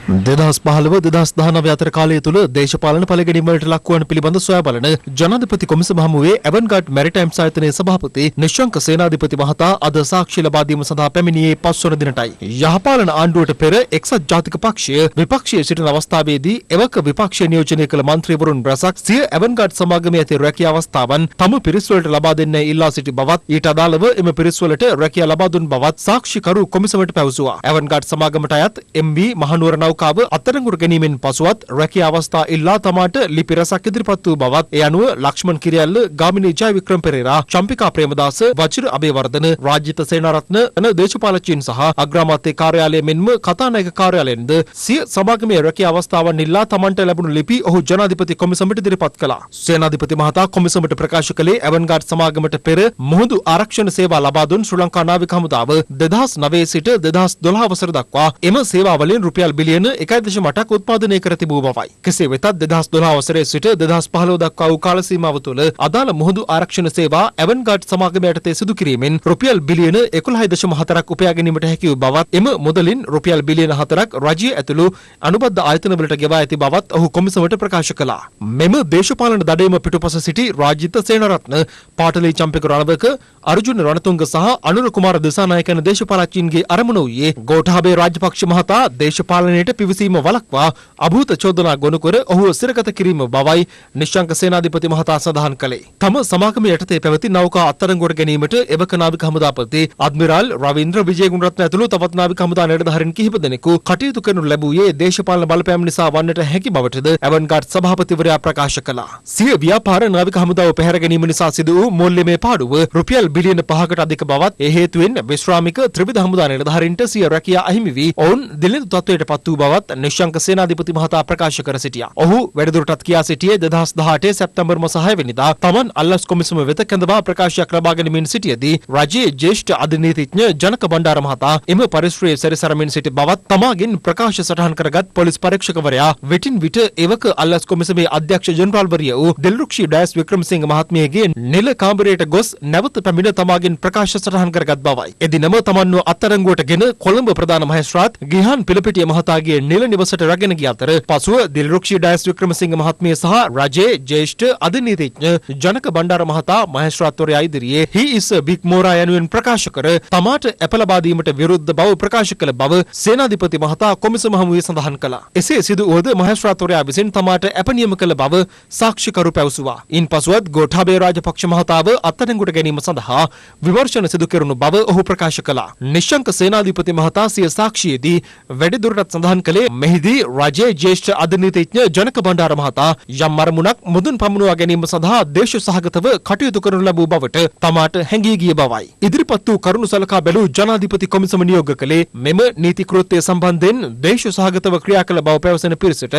2015-2019 අතර කාලය තුල දේශපාලන පළගැනීමකට ලක්වන පිළිබඳ සොයා බලන ජනාධිපති කොමිසම හමුවේ ඇවන්ගාඩ් මැරිටයිම් ආයතනයේ සභාපති නිශ්ශංක සේනාධිපති මහතා අද සාක්ෂි ලබා දීම සඳහා පැමිණියේ 5 වන දිනටයි. යහපාලන ආණ්ඩුවට පෙර එක්සත් ජාතික පක්ෂය විපක්ෂයේ සිටින අවස්ථාවේදී එවක විපක්ෂ නියෝජනය කළ මන්ත්‍රීවරුන් රැසක් සිය ඇවන්ගාඩ් සමාගමේ ඇති රැකියා අවස්ථාවන් තම පිරිස්වලට ලබා දෙන්නයි ඉල්ලා සිටි බවත් ඊට අදාළව එම පිරිස්වලට රැකියා ලබා දුන් බවත් සාක්ෂිකරු කොමිසමට පැවසුවා. ඇවන්ගාඩ් සමාගමට අයත් MV මහනුවර නෞකාව අත්අඩංගුවට ගැනීමෙන් පසුවත් රැකියා අවස්ථා ඉල්ලා තමාට ලිපි රැසක් ඉදිරිපත් වූ බවත් ඒ අනුව ලක්ෂ්මන් කිරියල්ල, ගාමිණී ජයවික්‍රම පෙරේරා, චම්පිකා ප්‍රේමදාස, වජිර අබේවර්ධන, රාජිත සේනාරත්න යන දේශපාලකයන් සහ අග්‍රාමාත්‍ය කාර්යාලය මෙන්ම කතානායක කාර්යාලයෙන්ද සිය සමාගමේ රැකියා අවස්ථාවන් ඉල්ලා තමන්ට ලැබුණු ලිපි ඔහු ජනාධිපති කොමිසමට ඉදිරිපත් කළා. සේනාධිපති මහතා කොමිසමට ප්‍රකාශ කළේ ඇවන්ගාඩ් සමාගමට පෙර මුහුදු ආරක්ෂණ සේවා ලබා දුන් ශ්‍රී ලංකා නාවික හමුදාව 2009 සිට 2012 වසර දක්වා එම සේවාවලින් රුපියල් බිලියන 1.8ක් උත්පාදනය කර තිබූ බවයි. කෙසේ වෙතත් 2012 වසරේ සිට 2015 දක්වා වූ කාල සීමාව තුළ අදාළ මුහුදු ආරක්ෂණ සේවා ඇවන්ගාඩ් සමාගම යටතේ සිදු කිරීමෙන් රුපියල් බිලියන 11.4ක් උපයා ගැනීමට හැකි වූ බවත් එම මුදලින් රුපියල් බිලියන 4ක් රජය ඇතුළු අනුබද්ධ ආයතනවලට ගෙවා ඇති බවත් ඔහු කොමිසමට ප්‍රකාශ කළා. මෙම දේශපාලන දඩයම පිටුපස සිටි රාජිත සේනාරත්න, පාටලී චම්පික රණවක, අර්ජුන රණතුංග සහ අනුර කුමාර දිසානායක යන දේශපාලකයන්ගේ අරමුණ වූයේ ගෝඨාභය රාජපක්ෂ මහතා දේශපාලනයට පිවිසීම වළක්වා අභූත චෝදනා ගොනු කර ඔහුව සිරගත කිරීම බවයි නිශ්ශංක සේනාධිපති මහතා සඳහන් කළේ. තම සමාගම යටතේ පැවති නෞකා අත්අඩංගුවට ගැනීමට එවක නාවික හමුදාපති අද්මිරාල් රවීන්ද්‍ර විජේගුණරත්න ඇතුළු තවත් නාවික හමුදා නිලධාරීන් කිහිප දෙනෙකු කටයුතු කරනු ලැබුවේ දේශපාලන බලපෑම් නිසා වන්නට හැකි බවටද ඇවන්ගාඩ් සභාපතිවරයා ප්‍රකාශ කළා. සිය ව්‍යාපාර නාවික හමුදාව පැහැර ගැනීම නිසා සිදු වූ මූල්‍යමය පාඩුව රුපියල් බිලියන 5කට අධික බවත් ඒ හේතුවෙන් විශ්‍රාමික ත්‍රිවිධ හමුදා නිලධාරීන්ට සිය රැකියා අහිමි වී ඔවුන් දිලිඳු තත්ත්වයට පත් වූ බවත් නිශ්ශංක සේනාධිපති මහතා ප්‍රකාශ කර සිටියා. ඔහු වැඩිදුරටත් කියා සිටියේ 2018 සැප්තැම්බර් මාස 6 වෙනිදා තමන් අල්ලස් කොමිසම වෙත කැඳවා ප්‍රකාශයක් ලබා ගැනීමෙන් සිටියේදී රජයේ ජ්‍යෙෂ්ඨ අධිනීතිඥ ජනක බණ්ඩාර මහතා එම පරිශ්‍රයේ සැරිසරමින් සිටි බවත් තමාගෙන් ප්‍රකාශ සටහන් කරගත් පොලිස් පරීක්ෂකවරයා විටින් විට එවක අල්ලස් කොමිසමේ අධ්‍යක්ෂ ජනරාල්වරිය වූ දිල්රුක්ෂි ඩයස් වික්‍රමසිංහ මහත්මියගේ නිල කාමරයට ගොස් නැවත පැමිණ තමාගෙන් ප්‍රකාශ සටහන් කරගත් බවයි. එදිනම තමන්ව අත්අඩංගුවටගෙන කොළඹ ප්‍රධාන මහේස්ත්‍රාත් ගිහාන් පිලපිටිය මහතාගේ නිල නිවසට රැගෙන ගිය අතර පසුව දිල්රුක්ෂි ඩයස් වික්‍රමසිංහ මහත්මිය සහ රජයේ ජ්‍යෙෂ්ඨ අධිනීතිඥ ජනක බණ්ඩාර මහතා මහේස්ත්‍රාත්වරයා ඉදිරියේ he is a big mora යනුවෙන් ප්‍රකාශ කර තමාට ඇප ලබා දීමට විරුද්ධ බව ප්‍රකාශ කළ බව සේනාධිපති මහතා කොමිසම හමුවේ සඳහන් කළා. එසේ සිදු වුවද මහේස්ත්‍රාත්වරයා විසින් තමාට ඇප නියම කළ බව සාක්ෂිකරු පැවසුවා. ඉන්පසුවත් ගෝඨාභය රාජපක්ෂ මහතාව අත්අඩංගුවට ගැනීම සඳහා විමර්ශන සිදු කෙරුණු බව ඔහු ප්‍රකාශ කළා. නිශ්ශංක සේනාධිපති මහතා සිය සාක්ෂියේදී වැඩිදුරටත් සඳහන් කළේ මෙහිදී රජයේ ජ්‍යෙෂ්ඨ අධිනීතිඥ ජනක බණ්ඩාර මහතා යම් අරමුණක් මුදුන් පමුණවා ගැනීම සඳහා දේශ සහගතව කටයුතු කරනු ලැබූ බවට තමාට හැඟී ගිය බවයි. ඉදිරිපත් වූ කරුණු සලකා බැලූ ජනාධිපති කොමිසම නියෝග කළේ මෙම නීති කෘත්‍ය සම්බන්ධයෙන් දේශ සහගතව ක්‍රියා කළ බව පැවසෙන පිරිසට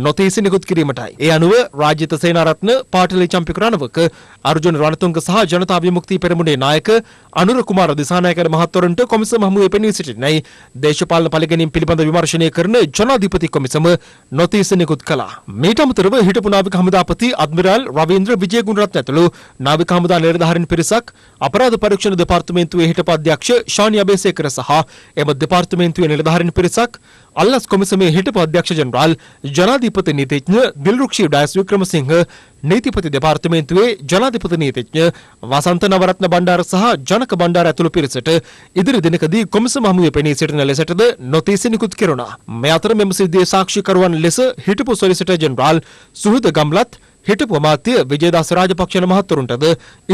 නොතීසි නිකුත් කිරීමටයි. ඒ අනුව රාජිත සේනාරත්න, පාටලී චම්පික රණවක, අර්ජුන රණතුංග සහ ජනතා විමුක්ති පෙරමුණේ නායක අනුර කුමාර දිසානායක මහත්වරුන්ට කොමිසම හමුවේ පෙනී සිටින්නයි දේශපාලන පරිගැනීම් පිළිබඳ විමර්ශනය කරන ජනාධිපති කොමිසම නොතීස නිකුත් කළා. මීට අමතරව හිටපු නාවික හමුදාපති අද්මිරාල් රවීන්ද්‍ර විජේගුණරත්න ඇතුළු නාවික හමුදා නිලධාරීන් පිරිසක්, අපරාධ පරීක්ෂණ දෙපාර්තමේන්තුවේ හිටපු අධ්‍යක්ෂ ශානි අබේසේකර සහ එම දෙපාර්තමේන්තුවේ නිලධාරීන් පිරිසක්, අල්ලස් කොමිසමේ හිටපු අධ්‍යක්ෂ ජනරාල් ජනාධිපති නීතිඥ දිල්රුක්ෂි ඩයස් වික්‍රමසිංහ, නීතිපති දෙපාර්තමේන්තුවේ ජනාධිපති නීතිඥ වසන්ත නවරත්න බණ්ඩාර සහ ජනක බණ්ඩාර ඇතුළු පිරිසට ඉදිරි දිනකදී කොමිසම හමුවේ පෙනී සිටින ලෙසටද නොතීසි නිකුත් කෙරුණා. මේ අතර මෙම සිද්ධියේ සාක්ෂිකරුවන් ලෙස හිටපු සොලිසිටර් ජෙනරාල් සුහද ගම්ලත්, හිටපු අමාත්‍ය විජේදාස රාජපක්ෂ මහත්වරුන්ටද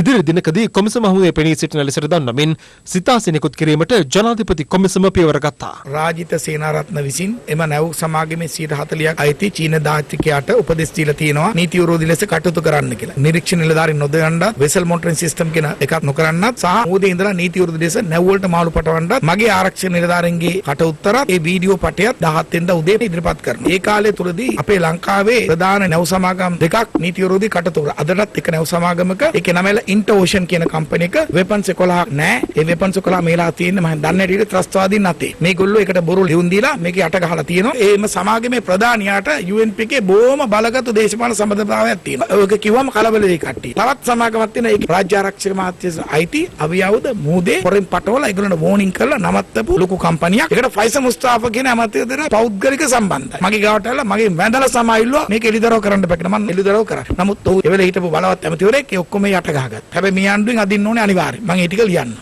ඉදිරි දිනකදී කොමිසම හමුවේ පෙනී සිටින ලෙසට දන්වමින් සිතාසි නිකුත් කිරීමට ජනාධිපති කොමිසම පියවර ගත්තා. රාජිත සේනාරත්න විසින් එම නැව් සමාගමේ 40%ක් අයිති චීන දායකයාට උපදෙස් දීලා තියෙනවා නීති විරෝධී ලෙස කටයුතු කරන්න කියලා. නිරීක්ෂණ නිලධාරීන් නොදයන්නත්, වෙසල් මොනිටරින් සිස්ටම් කියන එකක් නොකරන්නත් සහ මොහොතේ ඉඳලා නීති විරෝධී ලෙස නැව් වලට මාළු පටවන්නත් මගේ ආරක්ෂක නිලධාරීන්ගේ කටඋත්තරත් ඒ වීඩියෝ පටයත් 17 වෙනිදා උදේ ඉදිරිපත් කරනවා. ඒ කාලය තුලදී අපේ ලංකාවේ ප්‍රධාන නැව් සමාගම් දෙකක් නීති විරෝධී කටයුතු කරා. අදටත් එක නැව් සමාගමක ඒකේ නම ඉන්ටර් ඕෂන් කියන කම්පැනි එක වෙපන්ස් 11ක් නැහැ. ඒ වෙපන්ස් 11 මේලා තියෙන්නේ මම දන්නේ ඊට ත්‍රස්තවාදීන් නැතේ. මේගොල්ලෝ ඒකට බොරු ලියුම් දීලා මේකේ යට ගහලා තියෙනවා. ඒම සමාගමේ ප්‍රධානියාට UNP එකේ බොහොම බලගත් දේශපාලන සම්බන්ධතාවයක් තියෙනවා. ඒක කිව්වම කලබල වෙයි කට්ටිය. තවත් සමාගමක් තියෙන ඒක රාජ්‍ය ආරක්ෂක මහත්මිය IT අවියවුද මූදේ පොරෙන් පටවලා ඒගොල්ලන්ට වෝනින් කරලා නවත්තපු ලොකු කම්පැනියක්. ඒකට ෆයිසර් මුස්තාෆා කියන ඇමතිවරයා දෙන පෞද්ගලික සම්බන්ධයි. මගේ ගාවට ඇවිල්ලා මගේ වැඳලා සමායිල්ලුවා මේක එලිදරව් කරන්න බෑ කියලා. මම එලිදරව් කරා. නමුත් ඔහු ඒ වෙලේ හිටපු බලවත් ඇමතිවරයෙක් ඒ ඔක්කොම යට ගහගත්තා. හැබැයි මේ ආණ්ඩුවෙන් අදින්න ඕනේ අනිවාර්යයෙන්. මම ඒ ටික ලියන්න.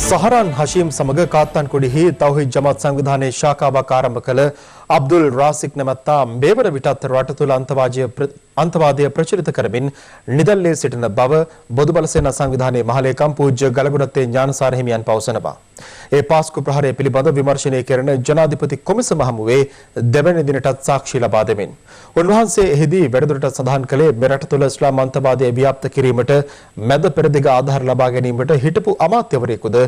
සහරන් හෂීම් සමග කාත්තාන්කුඩිහි තෞහිද් ජමාත් සංවිධානයේ ශාඛාවක් ආරම්භ කළ අබ්දුල් රාසික් නැමැත්තා මේවන විටත් රට තුළ අන්තවාදය ප්‍රචලිත කරමින් නිදැල්ලේ සිටින බව බොදුබල සේනා සංවිධානයේ මහලේකම් පූජ්‍ය ගලගොඩත්තේ ඥානසාර හිමියන් පවසනවා. ඒ පාස්කු ප්‍රහාරය පිළිබඳ විමර්ශනය කරන ජනාධිපති කොමිසම හමුවේ දෙවැනි දිනටත් සාක්ෂි ලබා දෙමින් උන්වහන්සේ එහිදී වැඩිදුරටත් සඳහන් කළේ මෙරට තුළ ඉස්ලාම් අන්තවාදය ව්‍යාප්ත කිරීමට මැද පෙරදිග ආධාර ලබා ගැනීමට හිටපු අමාත්‍යවරයෙකුද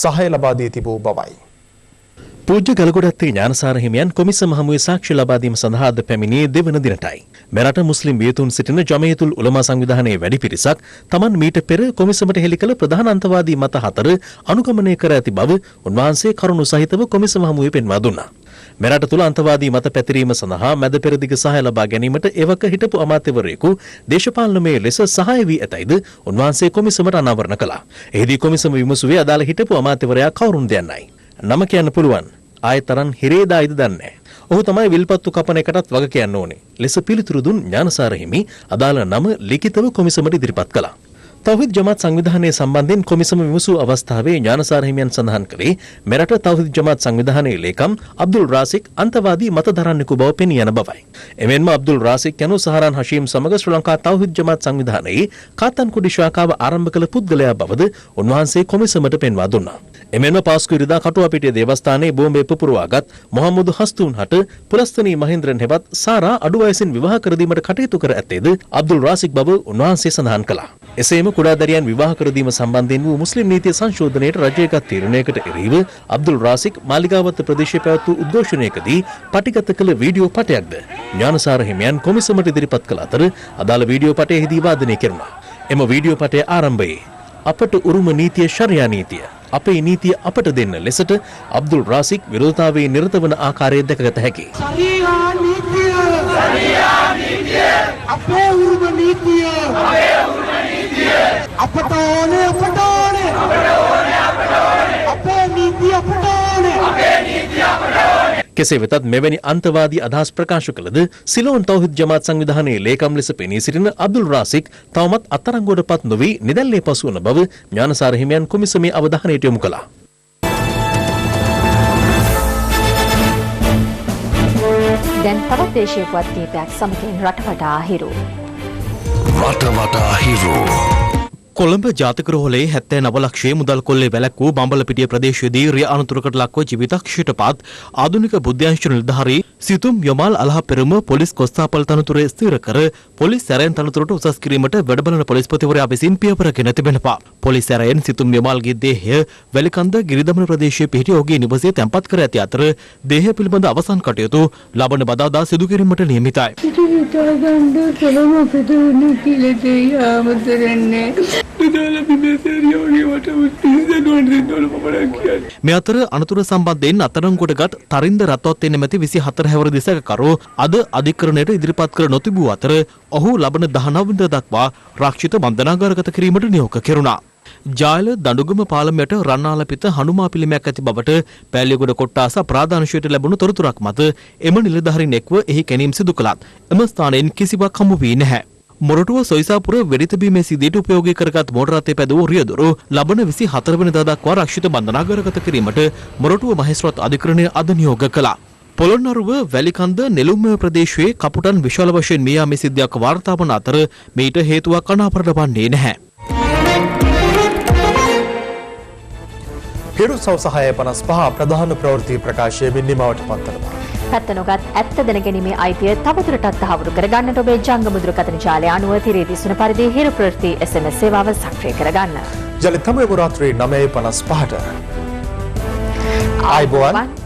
සහාය ලබා දී තිබූ බවයි. පූජ්‍ය ගලගොඩත්තේ ඥානසාර හිමියන් කොමිසම හමුවේ සාක්ෂි ලබා දීම සඳහාද පැමිණියේ දෙවන දිනටයි. මෙරට මුස්ලිම් වියතුන් සිටින ජමයතුල් උලමා සංවිධානයේ වැඩි පිරිසක් තමන් මීට පෙර කොමිසමට හෙළි කළ ප්‍රධාන අන්තවාදී මත 4 අනුගමනය කර ඇති බව උන්වහන්සේ කරුණු සහිතව කොමිසම හමුවේ පෙන්වා දුන්නා. මෙරට තුළ අන්තවාදී මත පැතිරීම සඳහා මැද පෙරදිග සහාය ලබා ගැනීමට එවක හිටපු අමාත්‍යවරයෙකු දේශපාලනමය ලෙස සහාය වී ඇතයිද උන්වහන්සේ කොමිසමට අනාවරණ කළා. එහිදී කොමිසම විමසුවේ අදාළ හිටපු අමාත්‍යවරයා කවුරුන්ද යන්නයි. නම කියන්න පුළුවන්. ආයෙ තරන් හිරේදායිද දන්නේ. ඔහු තමයි විල්පත්තු කපන එකටත් වග කියන්න ඕනේ. ලෙස පිළිතුරු දුන් ඥානසාර හිමි අදාළ නම ලිඛිතව කොමිසමට ඉදිරිපත් කළා. තෞහිද් ජමාත් සංවිධානයේ සම්බන්ධයෙන් කොමිසම විමසූ අවස්ථාවේ ඥානසාර හිමියන් සඳහන් කළේ මෙරට තෞහිද් ජමාත් සංවිධානයේ ලේකම් අබ්දුල් රාසික් අන්තවාදී මත දරන්නෙකු බව පෙනී යන බවයි. එමෙන්ම අබ්දුල් රාසික් යනු සහරන් හෂීම් සමග ශ්‍රී ලංකා තෞහිද් ජමාත් සංවිධානයේ කාත්තාන්කුඩි ශාඛාව ආරම්භ කළ පුද්ගලයා බවද උන්වහන්සේ කොමිසමට පෙන්වා දුන්නා. එමෙන්ම පාස්කු ඉරිදා කටුවාපිටිය දේවස්ථානයේ බෝම්බේ පුපුරවාගත් මොහම්මදු හස්තුන් හට පුලස්තනී මහින්ද්‍රන් හෙවත් සාරා අඩු වයසින් විවාහ කර දීමට කටයුතු කර ඇත්තේද අබ්දුල් රාසික් බව උන්වහන්සේ සඳහන් කළා. එසේම කුඩා දරියන් විවාහ කර දීම සම්බන්ධයෙන් වූ මුස්ලිම් නීතිය සංශෝධනයට රජයේගත් තීරණයකට එරෙහිව අබ්දුල් රාසික් මාලිගාවත්ත ප්‍රදේශයේ පැවැත් වූ උද්ඝෝෂණයකදී පටිගත කළ වීඩියෝ පටයක්ද ඥානසාර හිමියන් කොමිසමට ඉදිරිපත් කළ අතර අදාළ වීඩියෝ පටයේදී වාදනය කෙරුණා. එම වීඩියෝ පටය ආරම්භයේ අපට උරුම නීතිය ශරියා නීතිය අපේ නීතිය අපට දෙන්න ලෙසට අබ්දුල් රාසික් විරෝධතාවයේ නිරත වන ආකාරය දැකගත හැකියි. ශරියා නීතිය අපේ උරුම නීතිය අපට ඕනේ අපේ නීතිය අපට ඕනේ. කෙසේ වෙතත් මෙවැනි අන්තවාදී අදහස් ප්‍රකාශ කළද සිලෝන් තෞහිද් ජමාත් සංවිධානයේ ලේකම් ලෙස පෙනී සිටින අබ්දුල් රාසික් තවමත් අත්අඩංගුවටපත් නොවී නිදැල්ලේ පසුවන බව ඥානසාර හිමියන් කොමිසමේ අවධානයට යොමු කළා. දැන් තවත් දේශීය පුවත් කීපයක් සමගින් රටවටා හිරු. රටවටා හිරු. කොළඹ ජාතික රෝහලේ 79 ලක්ෂයේ මුදල් කොල්ලේ වැළැක්වූ බම්බලපිටිය ප්‍රදේශයේදී රිය අනතුරකට ලක්ව ජීවිතක්ෂයට පත් ආධුනික බුද්ධාංශ නිලධාරී සිතුම් යමාල් අල්හා පෙරම පොලිස් කොස්තාපල් තනතුරේ ස්ථිර කර පොලිස් සැරයන් තනතුරට උසස් කිරීමට වැඩබලන පොලිස්පතිවරයා විසින් පියවරගෙන තිබෙනවා. පොලිස් සැරයන් සිතුම් යමාල්ගේ දේහය වැලිකන්ද ගිරිදමන ප්‍රදේශයේ පිහිටි ඔහුගේ නිවසේ තැන්පත් කර ඇති අතර දේහය පිළිබඳ අවසන් කටයුතු ලබන බදාදා සිදු කිරීමට නියමිතයි. මේ අතර අනතුර සම්බන්ධයෙන් අත්අඩංගුවටගත් තරින්ද රත්වත්තේ නැමැති 24 හැවිරිදි දිසකකරු අද අධිකරණයට ඉදිරිපත් කර නොතිබූ අතර ඔහු ලබන 19 වෙනිදා දක්වා රක්ෂිත බන්ධනාගාරගත කිරීමට නියෝග කෙරුණා. ජායල දඬුගම පාලමයට රන්නාලපිත හනුමා පිළිමයක් ඇති බවට පෑලියගොඩ කොට්ටාස ප්‍රාදාංශයට ලැබුණු තොරතුරක් මත එම නිලධාරීන් එක්ව එහි කැණීම් සිදු කළත් එම ස්ථානයෙන් කිසිවක් හමු වී නැහැ. මොරටුව සොයිසාපුර වෙඩිතබීමේ සිදුවට උපයෝගී කරගත් මෝටර රථයේ පැදවූ රියදුරු ලබන 24 වෙනිදා දක්වා රක්ෂිත බන්ධනාගාරගත කිරීමට මොරටුව මහේස්ත්‍රාත් අධිකරණය අද නියෝග කළා. පොළොන්නරුව වැලිකන්ද නෙළුම්ම ප්‍රදේශයේ කපුටන් විශාල වශයෙන් මිය යාමේ සිද්ධියක් වාර්තා වන අතර මේට හේතුවක් අනාවරණ වන්නේ නැහැ. හිරු සවස 6:55 ප්‍රධාන ප්‍රවෘත්ති ප්‍රකාශයෙන් නිමවට පත්වනවා. පැත්ත නොගත් ඇත්ත දැනගැනීමේ අයිතිය තවදුරටත් තහවුරු කරගන්නට ඔබේ ජංගම දුරකථන ජාලය අනුව තිරේ දිසුන පරිදි හිරු ප්‍රවෘත්ති SMS සේවාව සක්‍රිය කරගන්න. ජලිත තමයි රාත්‍රී 9:55ට. ආයිබෝවන්